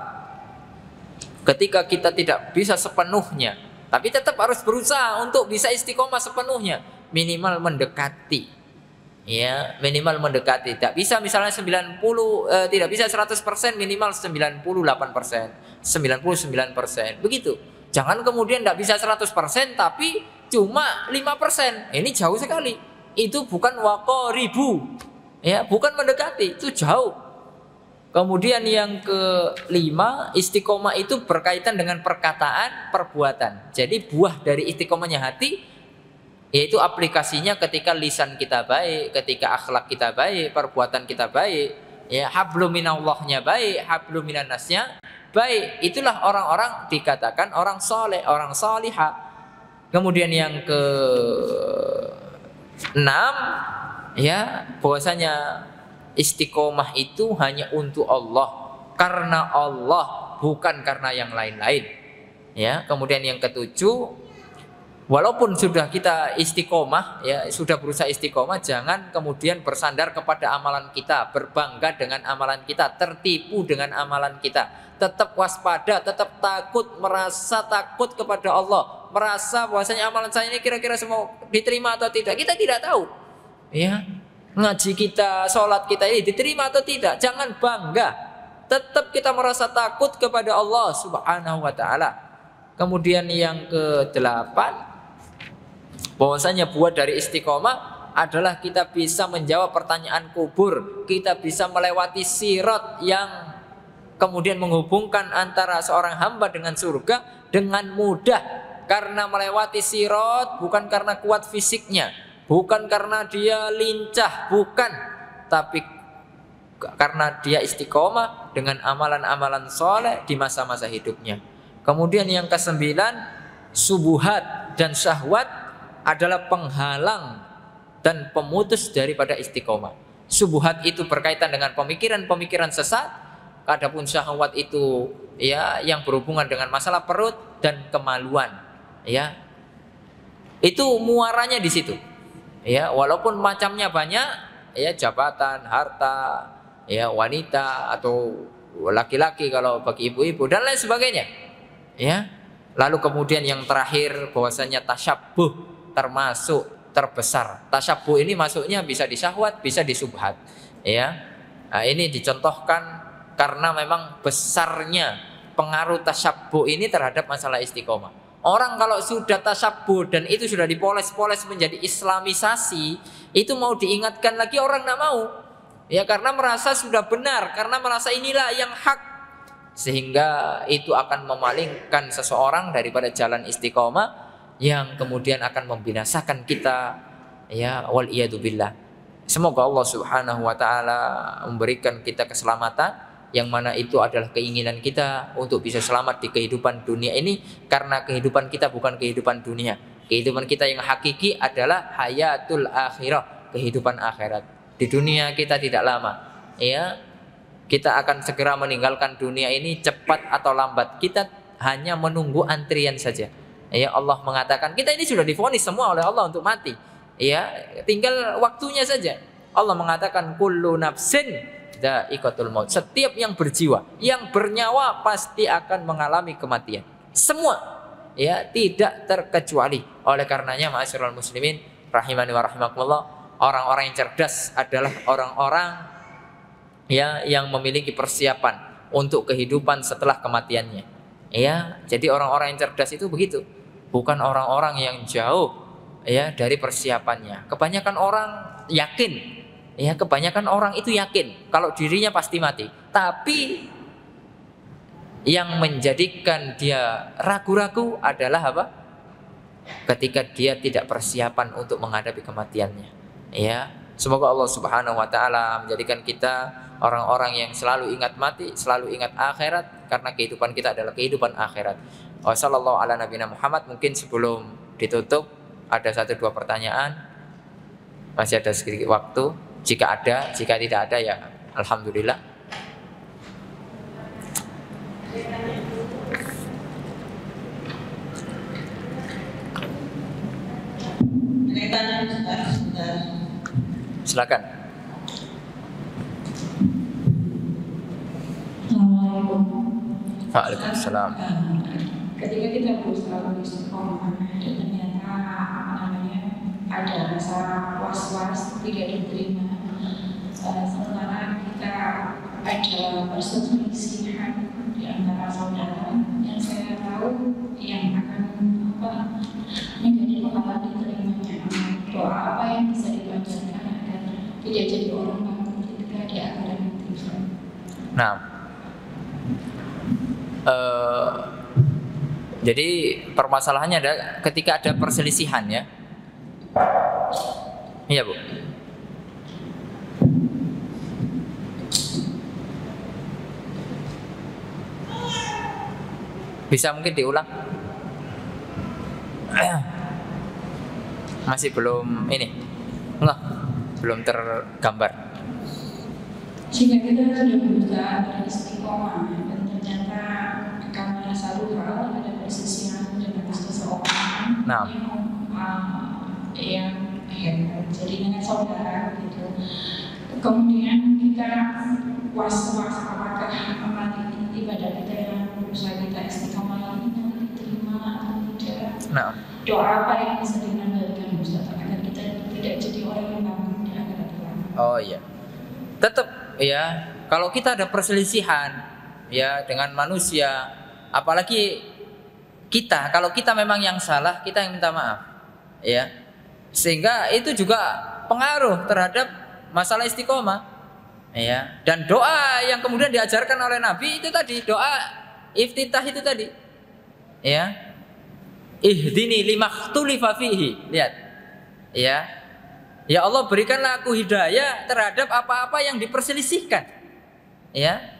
ketika kita tidak bisa sepenuhnya, tapi tetap harus berusaha untuk bisa istiqomah sepenuhnya, minimal mendekati. Ya, minimal mendekati. Tidak bisa misalnya 90, tidak bisa 100%, minimal 98%, 99%. Begitu. Jangan kemudian tidak bisa 100% tapi cuma 5%. Ini jauh sekali. Itu bukan waqaribu. Ya, bukan mendekati, itu jauh. Kemudian yang kelima, istiqomah itu berkaitan dengan perkataan, perbuatan. Jadi buah dari istiqomahnya hati, yaitu aplikasinya ketika lisan kita baik, ketika akhlak kita baik, perbuatan kita baik, ya hablum minallahnya baik, hablum minannasnya baik. Itulah orang-orang dikatakan orang soleh, orang salihah. Kemudian yang ke-6, ya bahwasanya istiqomah itu hanya untuk Allah, karena Allah, bukan karena yang lain-lain. Ya, kemudian yang ke-7, walaupun sudah kita istiqomah, ya sudah berusaha istiqomah, jangan kemudian bersandar kepada amalan kita, berbangga dengan amalan kita, tertipu dengan amalan kita. Tetap waspada, tetap takut, merasa takut kepada Allah, merasa bahwasanya amalan saya ini kira-kira semua diterima atau tidak. Kita tidak tahu. Ya, ngaji kita, sholat kita ini diterima atau tidak. Jangan bangga. Tetap kita merasa takut kepada Allah Subhanahu wa taala. Kemudian yang ke-8, bahwasanya buah dari istiqomah adalah kita bisa menjawab pertanyaan kubur, kita bisa melewati sirat yang kemudian menghubungkan antara seorang hamba dengan surga dengan mudah. Karena melewati sirat bukan karena kuat fisiknya, bukan karena dia lincah, bukan, tapi karena dia istiqomah dengan amalan-amalan soleh di masa-masa hidupnya. Kemudian yang ke-9, subuhat dan syahwat adalah penghalang dan pemutus daripada istiqomah. Subuhat itu berkaitan dengan pemikiran-pemikiran sesat. Adapun syahwat itu ya yang berhubungan dengan masalah perut dan kemaluan. Ya, itu muaranya di situ. Ya, walaupun macamnya banyak, ya jabatan, harta, ya wanita atau laki-laki kalau bagi ibu-ibu dan lain sebagainya. Ya, lalu kemudian yang terakhir bahwasanya tasyabbuh termasuk terbesar. Tasyabbuh ini masuknya bisa di syahwat, bisa di subhat. Ya, nah, ini dicontohkan karena memang besarnya pengaruh tasyabbuh ini terhadap masalah istiqomah. Orang kalau sudah tasyabbuh dan itu sudah dipoles-poles menjadi islamisasi, itu mau diingatkan lagi orang tidak mau. Ya, karena merasa sudah benar, karena merasa inilah yang hak, sehingga itu akan memalingkan seseorang daripada jalan istiqomah yang kemudian akan membinasakan kita. Ya, wal iyadu billah. Semoga Allah Subhanahu wa taala memberikan kita keselamatan, yang mana itu adalah keinginan kita untuk bisa selamat di kehidupan dunia ini, karena kehidupan kita bukan kehidupan dunia. Kehidupan kita yang hakiki adalah hayatul akhirah, kehidupan akhirat. Di dunia kita tidak lama. Ya, kita akan segera meninggalkan dunia ini cepat atau lambat. Kita hanya menunggu antrian saja. Ya, Allah mengatakan kita ini sudah divonis semua oleh Allah untuk mati. Ya, tinggal waktunya saja. Allah mengatakan kullu nafsin dha'iqatul maut. Setiap yang berjiwa, yang bernyawa pasti akan mengalami kematian. Semua, ya, tidak terkecuali. Oleh karenanya ma'asyiral muslimin rahimani wa rahimakumullah, orang-orang yang cerdas adalah orang-orang ya yang memiliki persiapan untuk kehidupan setelah kematiannya. Ya, jadi orang-orang yang cerdas itu begitu. Bukan orang-orang yang jauh ya dari persiapannya. Kebanyakan orang yakin. Ya, kebanyakan orang itu yakin kalau dirinya pasti mati. Tapi yang menjadikan dia ragu-ragu adalah apa? Ketika dia tidak persiapan untuk menghadapi kematiannya. Ya, semoga Allah Subhanahu wa taala menjadikan kita orang-orang yang selalu ingat mati, selalu ingat akhirat, karena kehidupan kita adalah kehidupan akhirat. Wassallallahu ala nabiyina Muhammad. Mungkin sebelum ditutup ada 1-2 pertanyaan. Masih ada sedikit waktu. Jika ada, jika tidak ada ya alhamdulillah. Silakan. Waalaikumsalam. Ketika kita berusaha istiqomah dan ternyata ada rasa was-was tidak diterima, sementara kita ada perselisihan di antara saudara yang saya tahu yang akan menjadi penghalang diterimanya, doa apa yang bisa dipanjatkan agar tidak jadi orang bangkrut ketika di akhirat nanti. Nah, jadi permasalahannya ada ketika ada perselisihan ya. Iya Bu. Bisa mungkin diulang? Masih belum ini. Enggak, belum tergambar. Jika kita sudah berusaha beristiqomah dan ternyata karena satu hal ada perselisihan dengan seseorang yang jadi dengan saudara gitu, kemudian kita was-was apakah ibadah kita yang berusaha kita istiqomah ini nanti diterima atau tidak. Doa apa yang bisa diandalkan Ustaz agar kita tidak jadi orang yang bangkrut di akhirat kelak? Oh iya, tetap ya, kalau kita ada perselisihan ya dengan manusia, apalagi kita, kalau kita memang yang salah, kita yang minta maaf ya, sehingga itu juga pengaruh terhadap masalah istiqomah ya. Dan doa yang kemudian diajarkan oleh Nabi itu tadi, doa iftitah itu tadi ya, ihdini limaktulifa fihi, lihat ya, ya Allah berikanlah aku hidayah terhadap apa-apa yang diperselisihkan ya.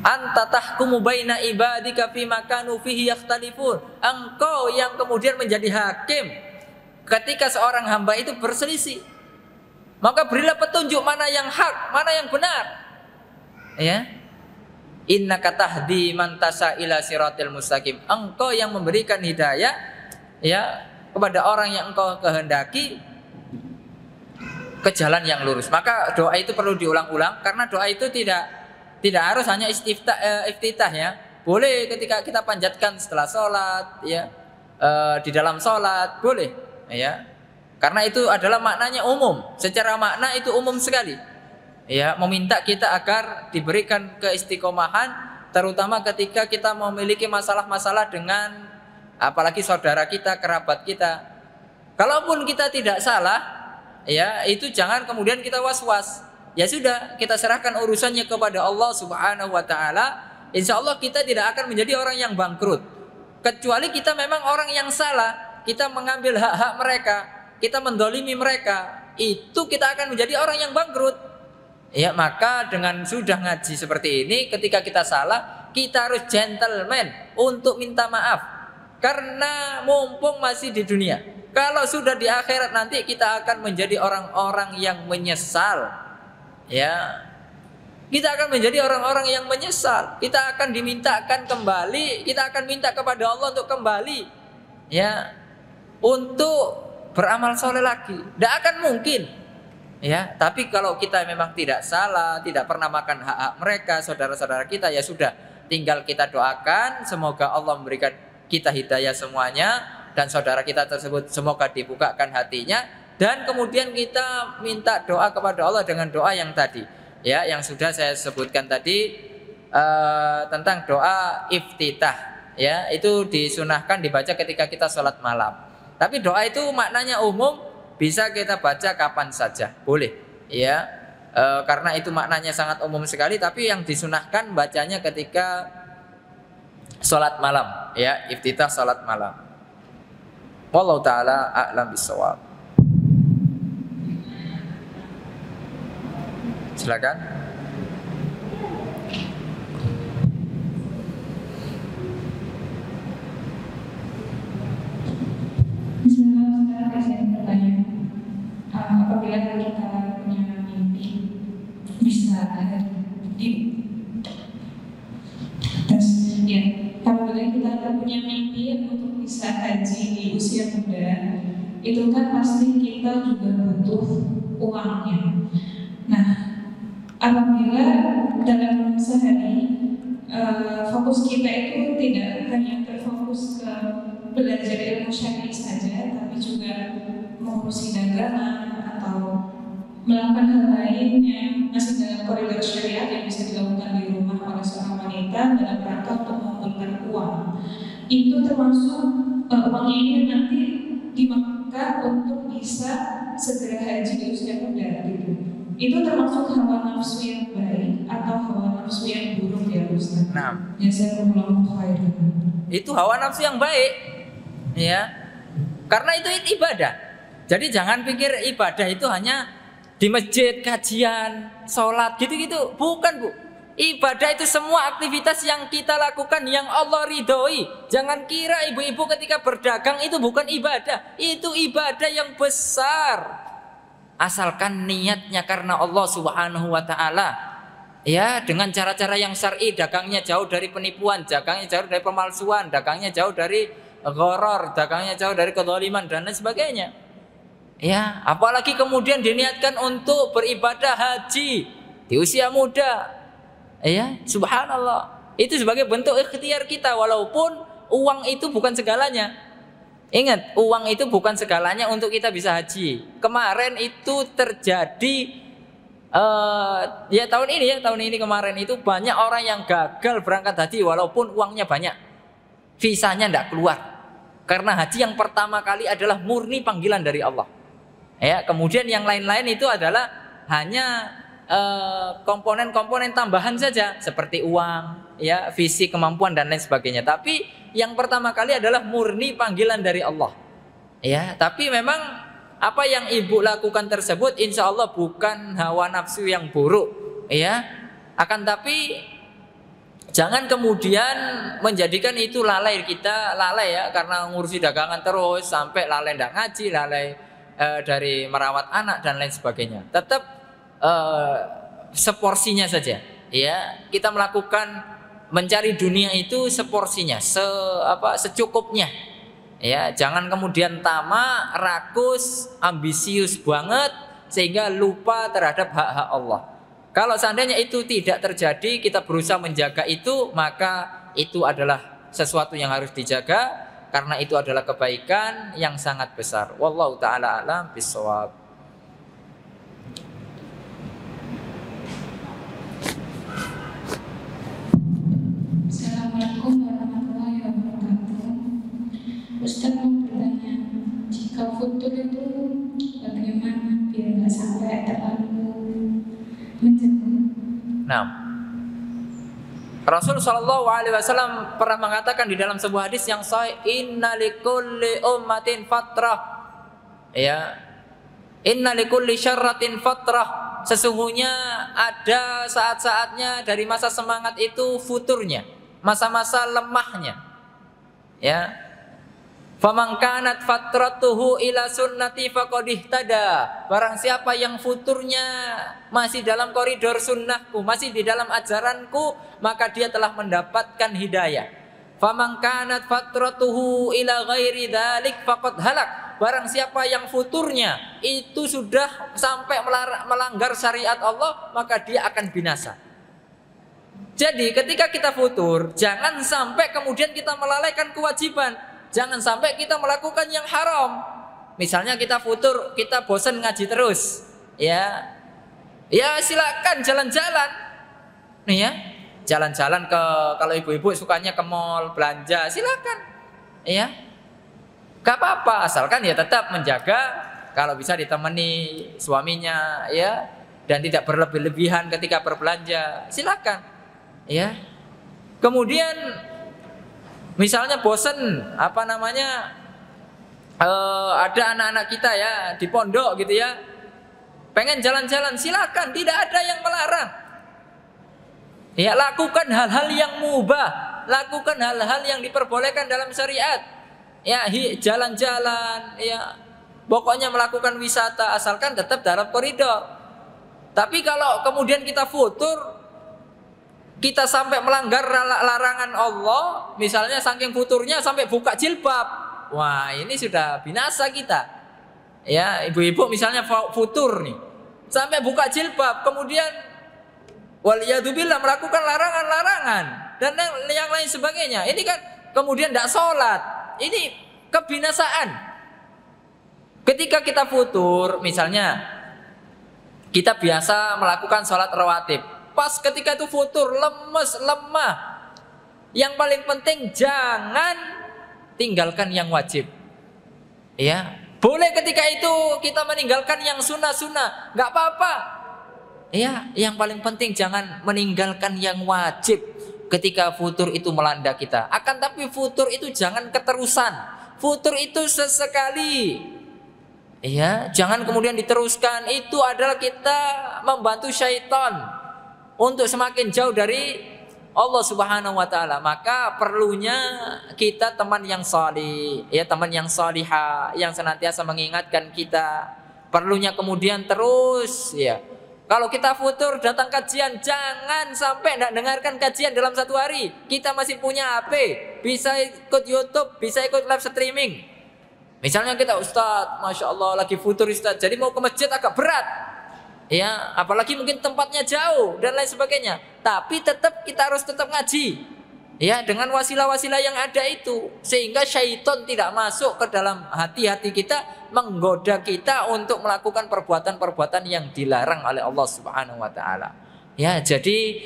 Anta tahkumu baina ibadika fima kanu fihi yakhtalifun. Engkau yang kemudian menjadi hakim ketika seorang hamba itu berselisih. Maka berilah petunjuk mana yang hak, mana yang benar. Ya. Innaka tahdi man tasha ila siratil mustaqim. Engkau yang memberikan hidayah ya kepada orang yang engkau kehendaki ke jalan yang lurus. Maka doa itu perlu diulang-ulang, karena doa itu tidak harus hanya iftitah ya. Boleh ketika kita panjatkan setelah sholat ya, di dalam sholat boleh ya. Karena itu adalah maknanya umum. Secara makna itu umum sekali ya, meminta kita agar diberikan keistiqomahan, terutama ketika kita memiliki masalah-masalah dengan apalagi saudara kita, kerabat kita. Kalaupun kita tidak salah ya, itu jangan kemudian kita was-was. Ya sudah, kita serahkan urusannya kepada Allah Subhanahu wa taala. Insya Allah kita tidak akan menjadi orang yang bangkrut. Kecuali kita memang orang yang salah, kita mengambil hak-hak mereka, kita mendolimi mereka, itu kita akan menjadi orang yang bangkrut. Ya, maka dengan sudah ngaji seperti ini, ketika kita salah, kita harus gentleman untuk minta maaf. Karena mumpung masih di dunia. Kalau sudah di akhirat nanti kita akan menjadi orang-orang yang menyesal. Ya, kita akan menjadi orang-orang yang menyesal. Kita akan dimintakan kembali, kita akan minta kepada Allah untuk kembali ya, untuk beramal soleh lagi. Tidak akan mungkin. Ya, tapi kalau kita memang tidak salah, tidak pernah makan hak-hak mereka, saudara-saudara kita, ya sudah, tinggal kita doakan semoga Allah memberikan kita hidayah semuanya dan saudara kita tersebut semoga dibukakan hatinya, dan kemudian kita minta doa kepada Allah dengan doa yang tadi, ya, yang sudah saya sebutkan tadi tentang doa iftitah, ya, itu disunahkan dibaca ketika kita sholat malam. Tapi doa itu maknanya umum, bisa kita baca kapan saja, boleh, ya, karena itu maknanya sangat umum sekali. Tapi yang disunahkan bacanya ketika sholat malam, ya, iftitah sholat malam. Wallahu taala a'lam bishawab. Silakan. Apabila kita punya mimpi bisa apabila kita punya mimpi untuk bisa haji di usia muda, itu kan pasti kita juga butuh uangnya. Nah, apabila dalam sehari fokus kita itu tidak hanya terfokus ke belajar ilmu syar'i saja, tapi juga mengurusi dagangan atau melakukan hal lain yang masih dalam koridor syariat yang bisa dilakukan di rumah oleh seorang wanita dalam rangka untuk mengumpulkan uang. Itu termasuk uangnya ini nanti dimakan untuk bisa segera haji di usia muda gitu. Itu termasuk hawa nafsu yang baik atau hawa nafsu yang buruk ya Ustaz? Nah, itu hawa nafsu yang baik, ya, karena itu ibadah. Jadi jangan pikir ibadah itu hanya di masjid, kajian, sholat, gitu-gitu. Bukan, Bu. Ibadah itu semua aktivitas yang kita lakukan yang Allah ridhoi. Jangan kira ibu-ibu ketika berdagang itu bukan ibadah. Itu ibadah yang besar. Asalkan niatnya karena Allah Subhanahu wa ta'ala. Ya, dengan cara-cara yang syar'i, dagangnya jauh dari penipuan, dagangnya jauh dari pemalsuan, dagangnya jauh dari gharar, dagangnya jauh dari kezaliman dan lain sebagainya. Ya, apalagi kemudian diniatkan untuk beribadah haji di usia muda. Ya, subhanallah. Itu sebagai bentuk ikhtiar kita, walaupun uang itu bukan segalanya. Ingat, uang itu bukan segalanya untuk kita bisa haji. Kemarin itu terjadi tahun ini kemarin itu banyak orang yang gagal berangkat haji walaupun uangnya banyak. Visanya tidak keluar. Karena haji yang pertama kali adalah murni panggilan dari Allah. Ya, kemudian yang lain-lain itu adalah hanya komponen-komponen tambahan saja seperti uang, ya, fisik, kemampuan dan lain sebagainya. Tapi yang pertama kali adalah murni panggilan dari Allah. Ya, tapi memang apa yang ibu lakukan tersebut insya Allah bukan hawa nafsu yang buruk, ya. Akan tapi jangan kemudian menjadikan itu lalai, kita lalai ya karena ngurusi dagangan terus sampai lalai tidak ngaji, lalai dari merawat anak dan lain sebagainya. Tetap seporsinya saja, ya. Kita melakukan mencari dunia itu seporsinya, secukupnya. Ya, jangan kemudian tamak, rakus, ambisius banget sehingga lupa terhadap hak-hak Allah. Kalau seandainya itu tidak terjadi, kita berusaha menjaga itu, maka itu adalah sesuatu yang harus dijaga. Karena itu adalah kebaikan yang sangat besar. Wallahu ta'ala a'lam bishawab. Assalamualaikum warahmatullahi wabarakatuh. Ustaz mau bertanya, jika futur itu bagaimana biar nggak sampai terlalu menjenuh? Nah, Rasul Shallallahu Alaihi Wasallam pernah mengatakan di dalam sebuah hadis yang sahih, Inna likulli ummatin fatrah, ya, Inna likulli syarratin fatrah. Sesungguhnya ada saat-saatnya dari masa semangat itu futurnya, masa-masa lemahnya, ya. Faman kanat fatratuhu ila sunnati faqad ihtada. Barang siapa yang futurnya masih dalam koridor sunnahku, masih di dalam ajaranku, maka dia telah mendapatkan hidayah. Faman kanat fatratuhu ila ghairi dzalik faqad halak. barang siapa yang futurnya itu sudah sampai melanggar syariat Allah, maka dia akan binasa. Jadi ketika kita futur, jangan sampai kemudian kita melalaikan kewajiban. Jangan sampai kita melakukan yang haram. Misalnya kita futur, kita bosan ngaji terus, ya silakan jalan-jalan, nih ya, jalan-jalan ke, kalau ibu-ibu sukanya ke mall belanja, silakan, ya, gak apa-apa, asalkan ya tetap menjaga, kalau bisa ditemani suaminya, ya, dan tidak berlebih-lebihan ketika berbelanja, silakan, ya. Kemudian misalnya bosen, ada anak-anak kita ya di pondok gitu ya, pengen jalan-jalan, silakan, tidak ada yang melarang. Ya, lakukan hal-hal yang mubah, lakukan hal-hal yang diperbolehkan dalam syariat. Ya, jalan-jalan, ya, pokoknya melakukan wisata asalkan tetap dalam koridor. Tapi kalau kemudian kita futur, kita sampai melanggar larangan Allah, misalnya saking futurnya sampai buka jilbab, wah ini sudah binasa kita. Ya, ibu-ibu misalnya futur nih, sampai buka jilbab, kemudian waliyadzubillah melakukan larangan-larangan dan yang lain sebagainya. Ini kan kemudian tidak sholat, ini kebinasaan. Ketika kita futur, misalnya kita biasa melakukan sholat rawatib, pas ketika itu futur, lemes, lemah, yang paling penting jangan tinggalkan yang wajib. Ya, boleh ketika itu kita meninggalkan yang sunnah-sunnah, nggak apa-apa. Ya, yang paling penting jangan meninggalkan yang wajib ketika futur itu melanda kita. Akan tapi futur itu jangan keterusan. Futur itu sesekali. Ya, jangan kemudian diteruskan. Itu adalah kita membantu syaitan untuk semakin jauh dari Allah Subhanahu wa taala. Maka perlunya kita teman yang salih, ya, teman yang salihah yang senantiasa mengingatkan kita. Perlunya kemudian terus, ya. Kalau kita futur datang kajian, jangan sampai tidak dengarkan kajian dalam satu hari. Kita masih punya HP, bisa ikut YouTube, bisa ikut live streaming. Misalnya kita, Ustadz, Masya Allah lagi futur Ustadz, jadi mau ke masjid agak berat. Ya, apalagi mungkin tempatnya jauh dan lain sebagainya. Tapi tetap kita harus tetap ngaji. Ya, dengan wasilah-wasilah yang ada itu, sehingga syaitan tidak masuk ke dalam hati-hati kita, menggoda kita untuk melakukan perbuatan-perbuatan yang dilarang oleh Allah Subhanahu wa taala. Ya, jadi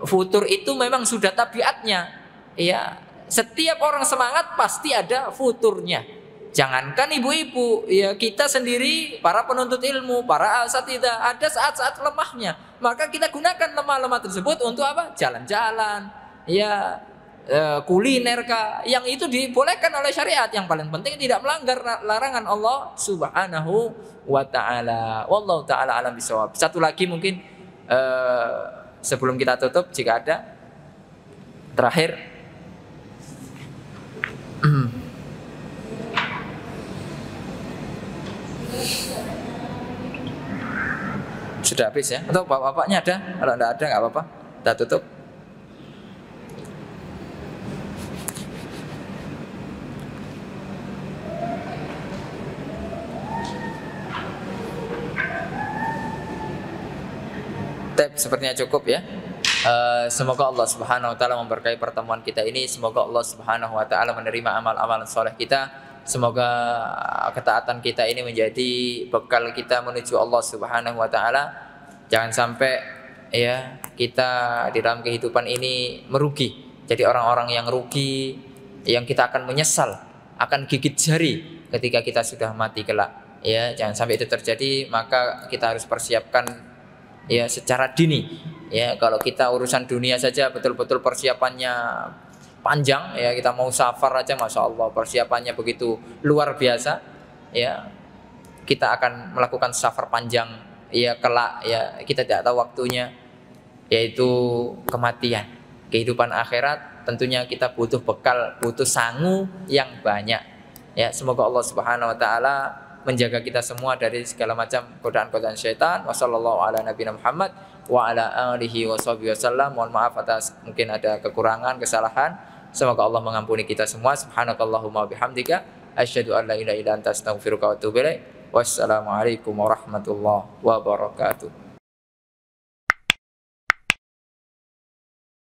futur itu memang sudah tabiatnya. Ya, setiap orang semangat pasti ada futurnya. Jangankan ibu-ibu, ya kita sendiri, para penuntut ilmu, para asatidzah, ada saat-saat lemahnya. Maka kita gunakan lemah-lemah tersebut untuk apa? Jalan-jalan, ya, kuliner kah, yang itu dibolehkan oleh syariat. Yang paling penting tidak melanggar larangan Allah Subhanahu wa taala. Wallahu taala alam bisawab. Satu lagi mungkin sebelum kita tutup, jika ada terakhir. Sudah habis ya? Atau bapak-bapaknya ada? Kalau tidak ada nggak apa-apa, kita tutup. Sepertinya cukup ya. Semoga Allah Subhanahu wa taala memberkahi pertemuan kita ini. Semoga Allah Subhanahu wa taala menerima amal-amal soleh kita. Semoga ketaatan kita ini menjadi bekal kita menuju Allah Subhanahu wa taala. Jangan sampai ya kita di dalam kehidupan ini merugi. Jadi orang-orang yang rugi, yang kita akan menyesal, akan gigit jari ketika kita sudah mati kelak. Ya, jangan sampai itu terjadi, maka kita harus persiapkan ya secara dini. Ya, kalau kita urusan dunia saja betul-betul persiapannya panjang, ya kita mau safar aja Masya Allah persiapannya begitu luar biasa. Ya, kita akan melakukan safar panjang ya kelak, ya kita tidak tahu waktunya, yaitu kematian. Kehidupan akhirat tentunya kita butuh bekal, butuh sangu yang banyak. Ya, semoga Allah Subhanahu wa taala menjaga kita semua dari segala macam godaan-godaan syaitan. Wassallallahu ala nabiyina Muhammad wa ala alihi washabihi wasallam. Mohon maaf atas mungkin ada kekurangan, kesalahan. Semoga Allah mengampuni kita semua. Subhanakallahumma bihamdika Asyhadu an la ilaha illa anta astaghfiruka wa atubu ilaik. Wassalamualaikum warahmatullahi wabarakatuh.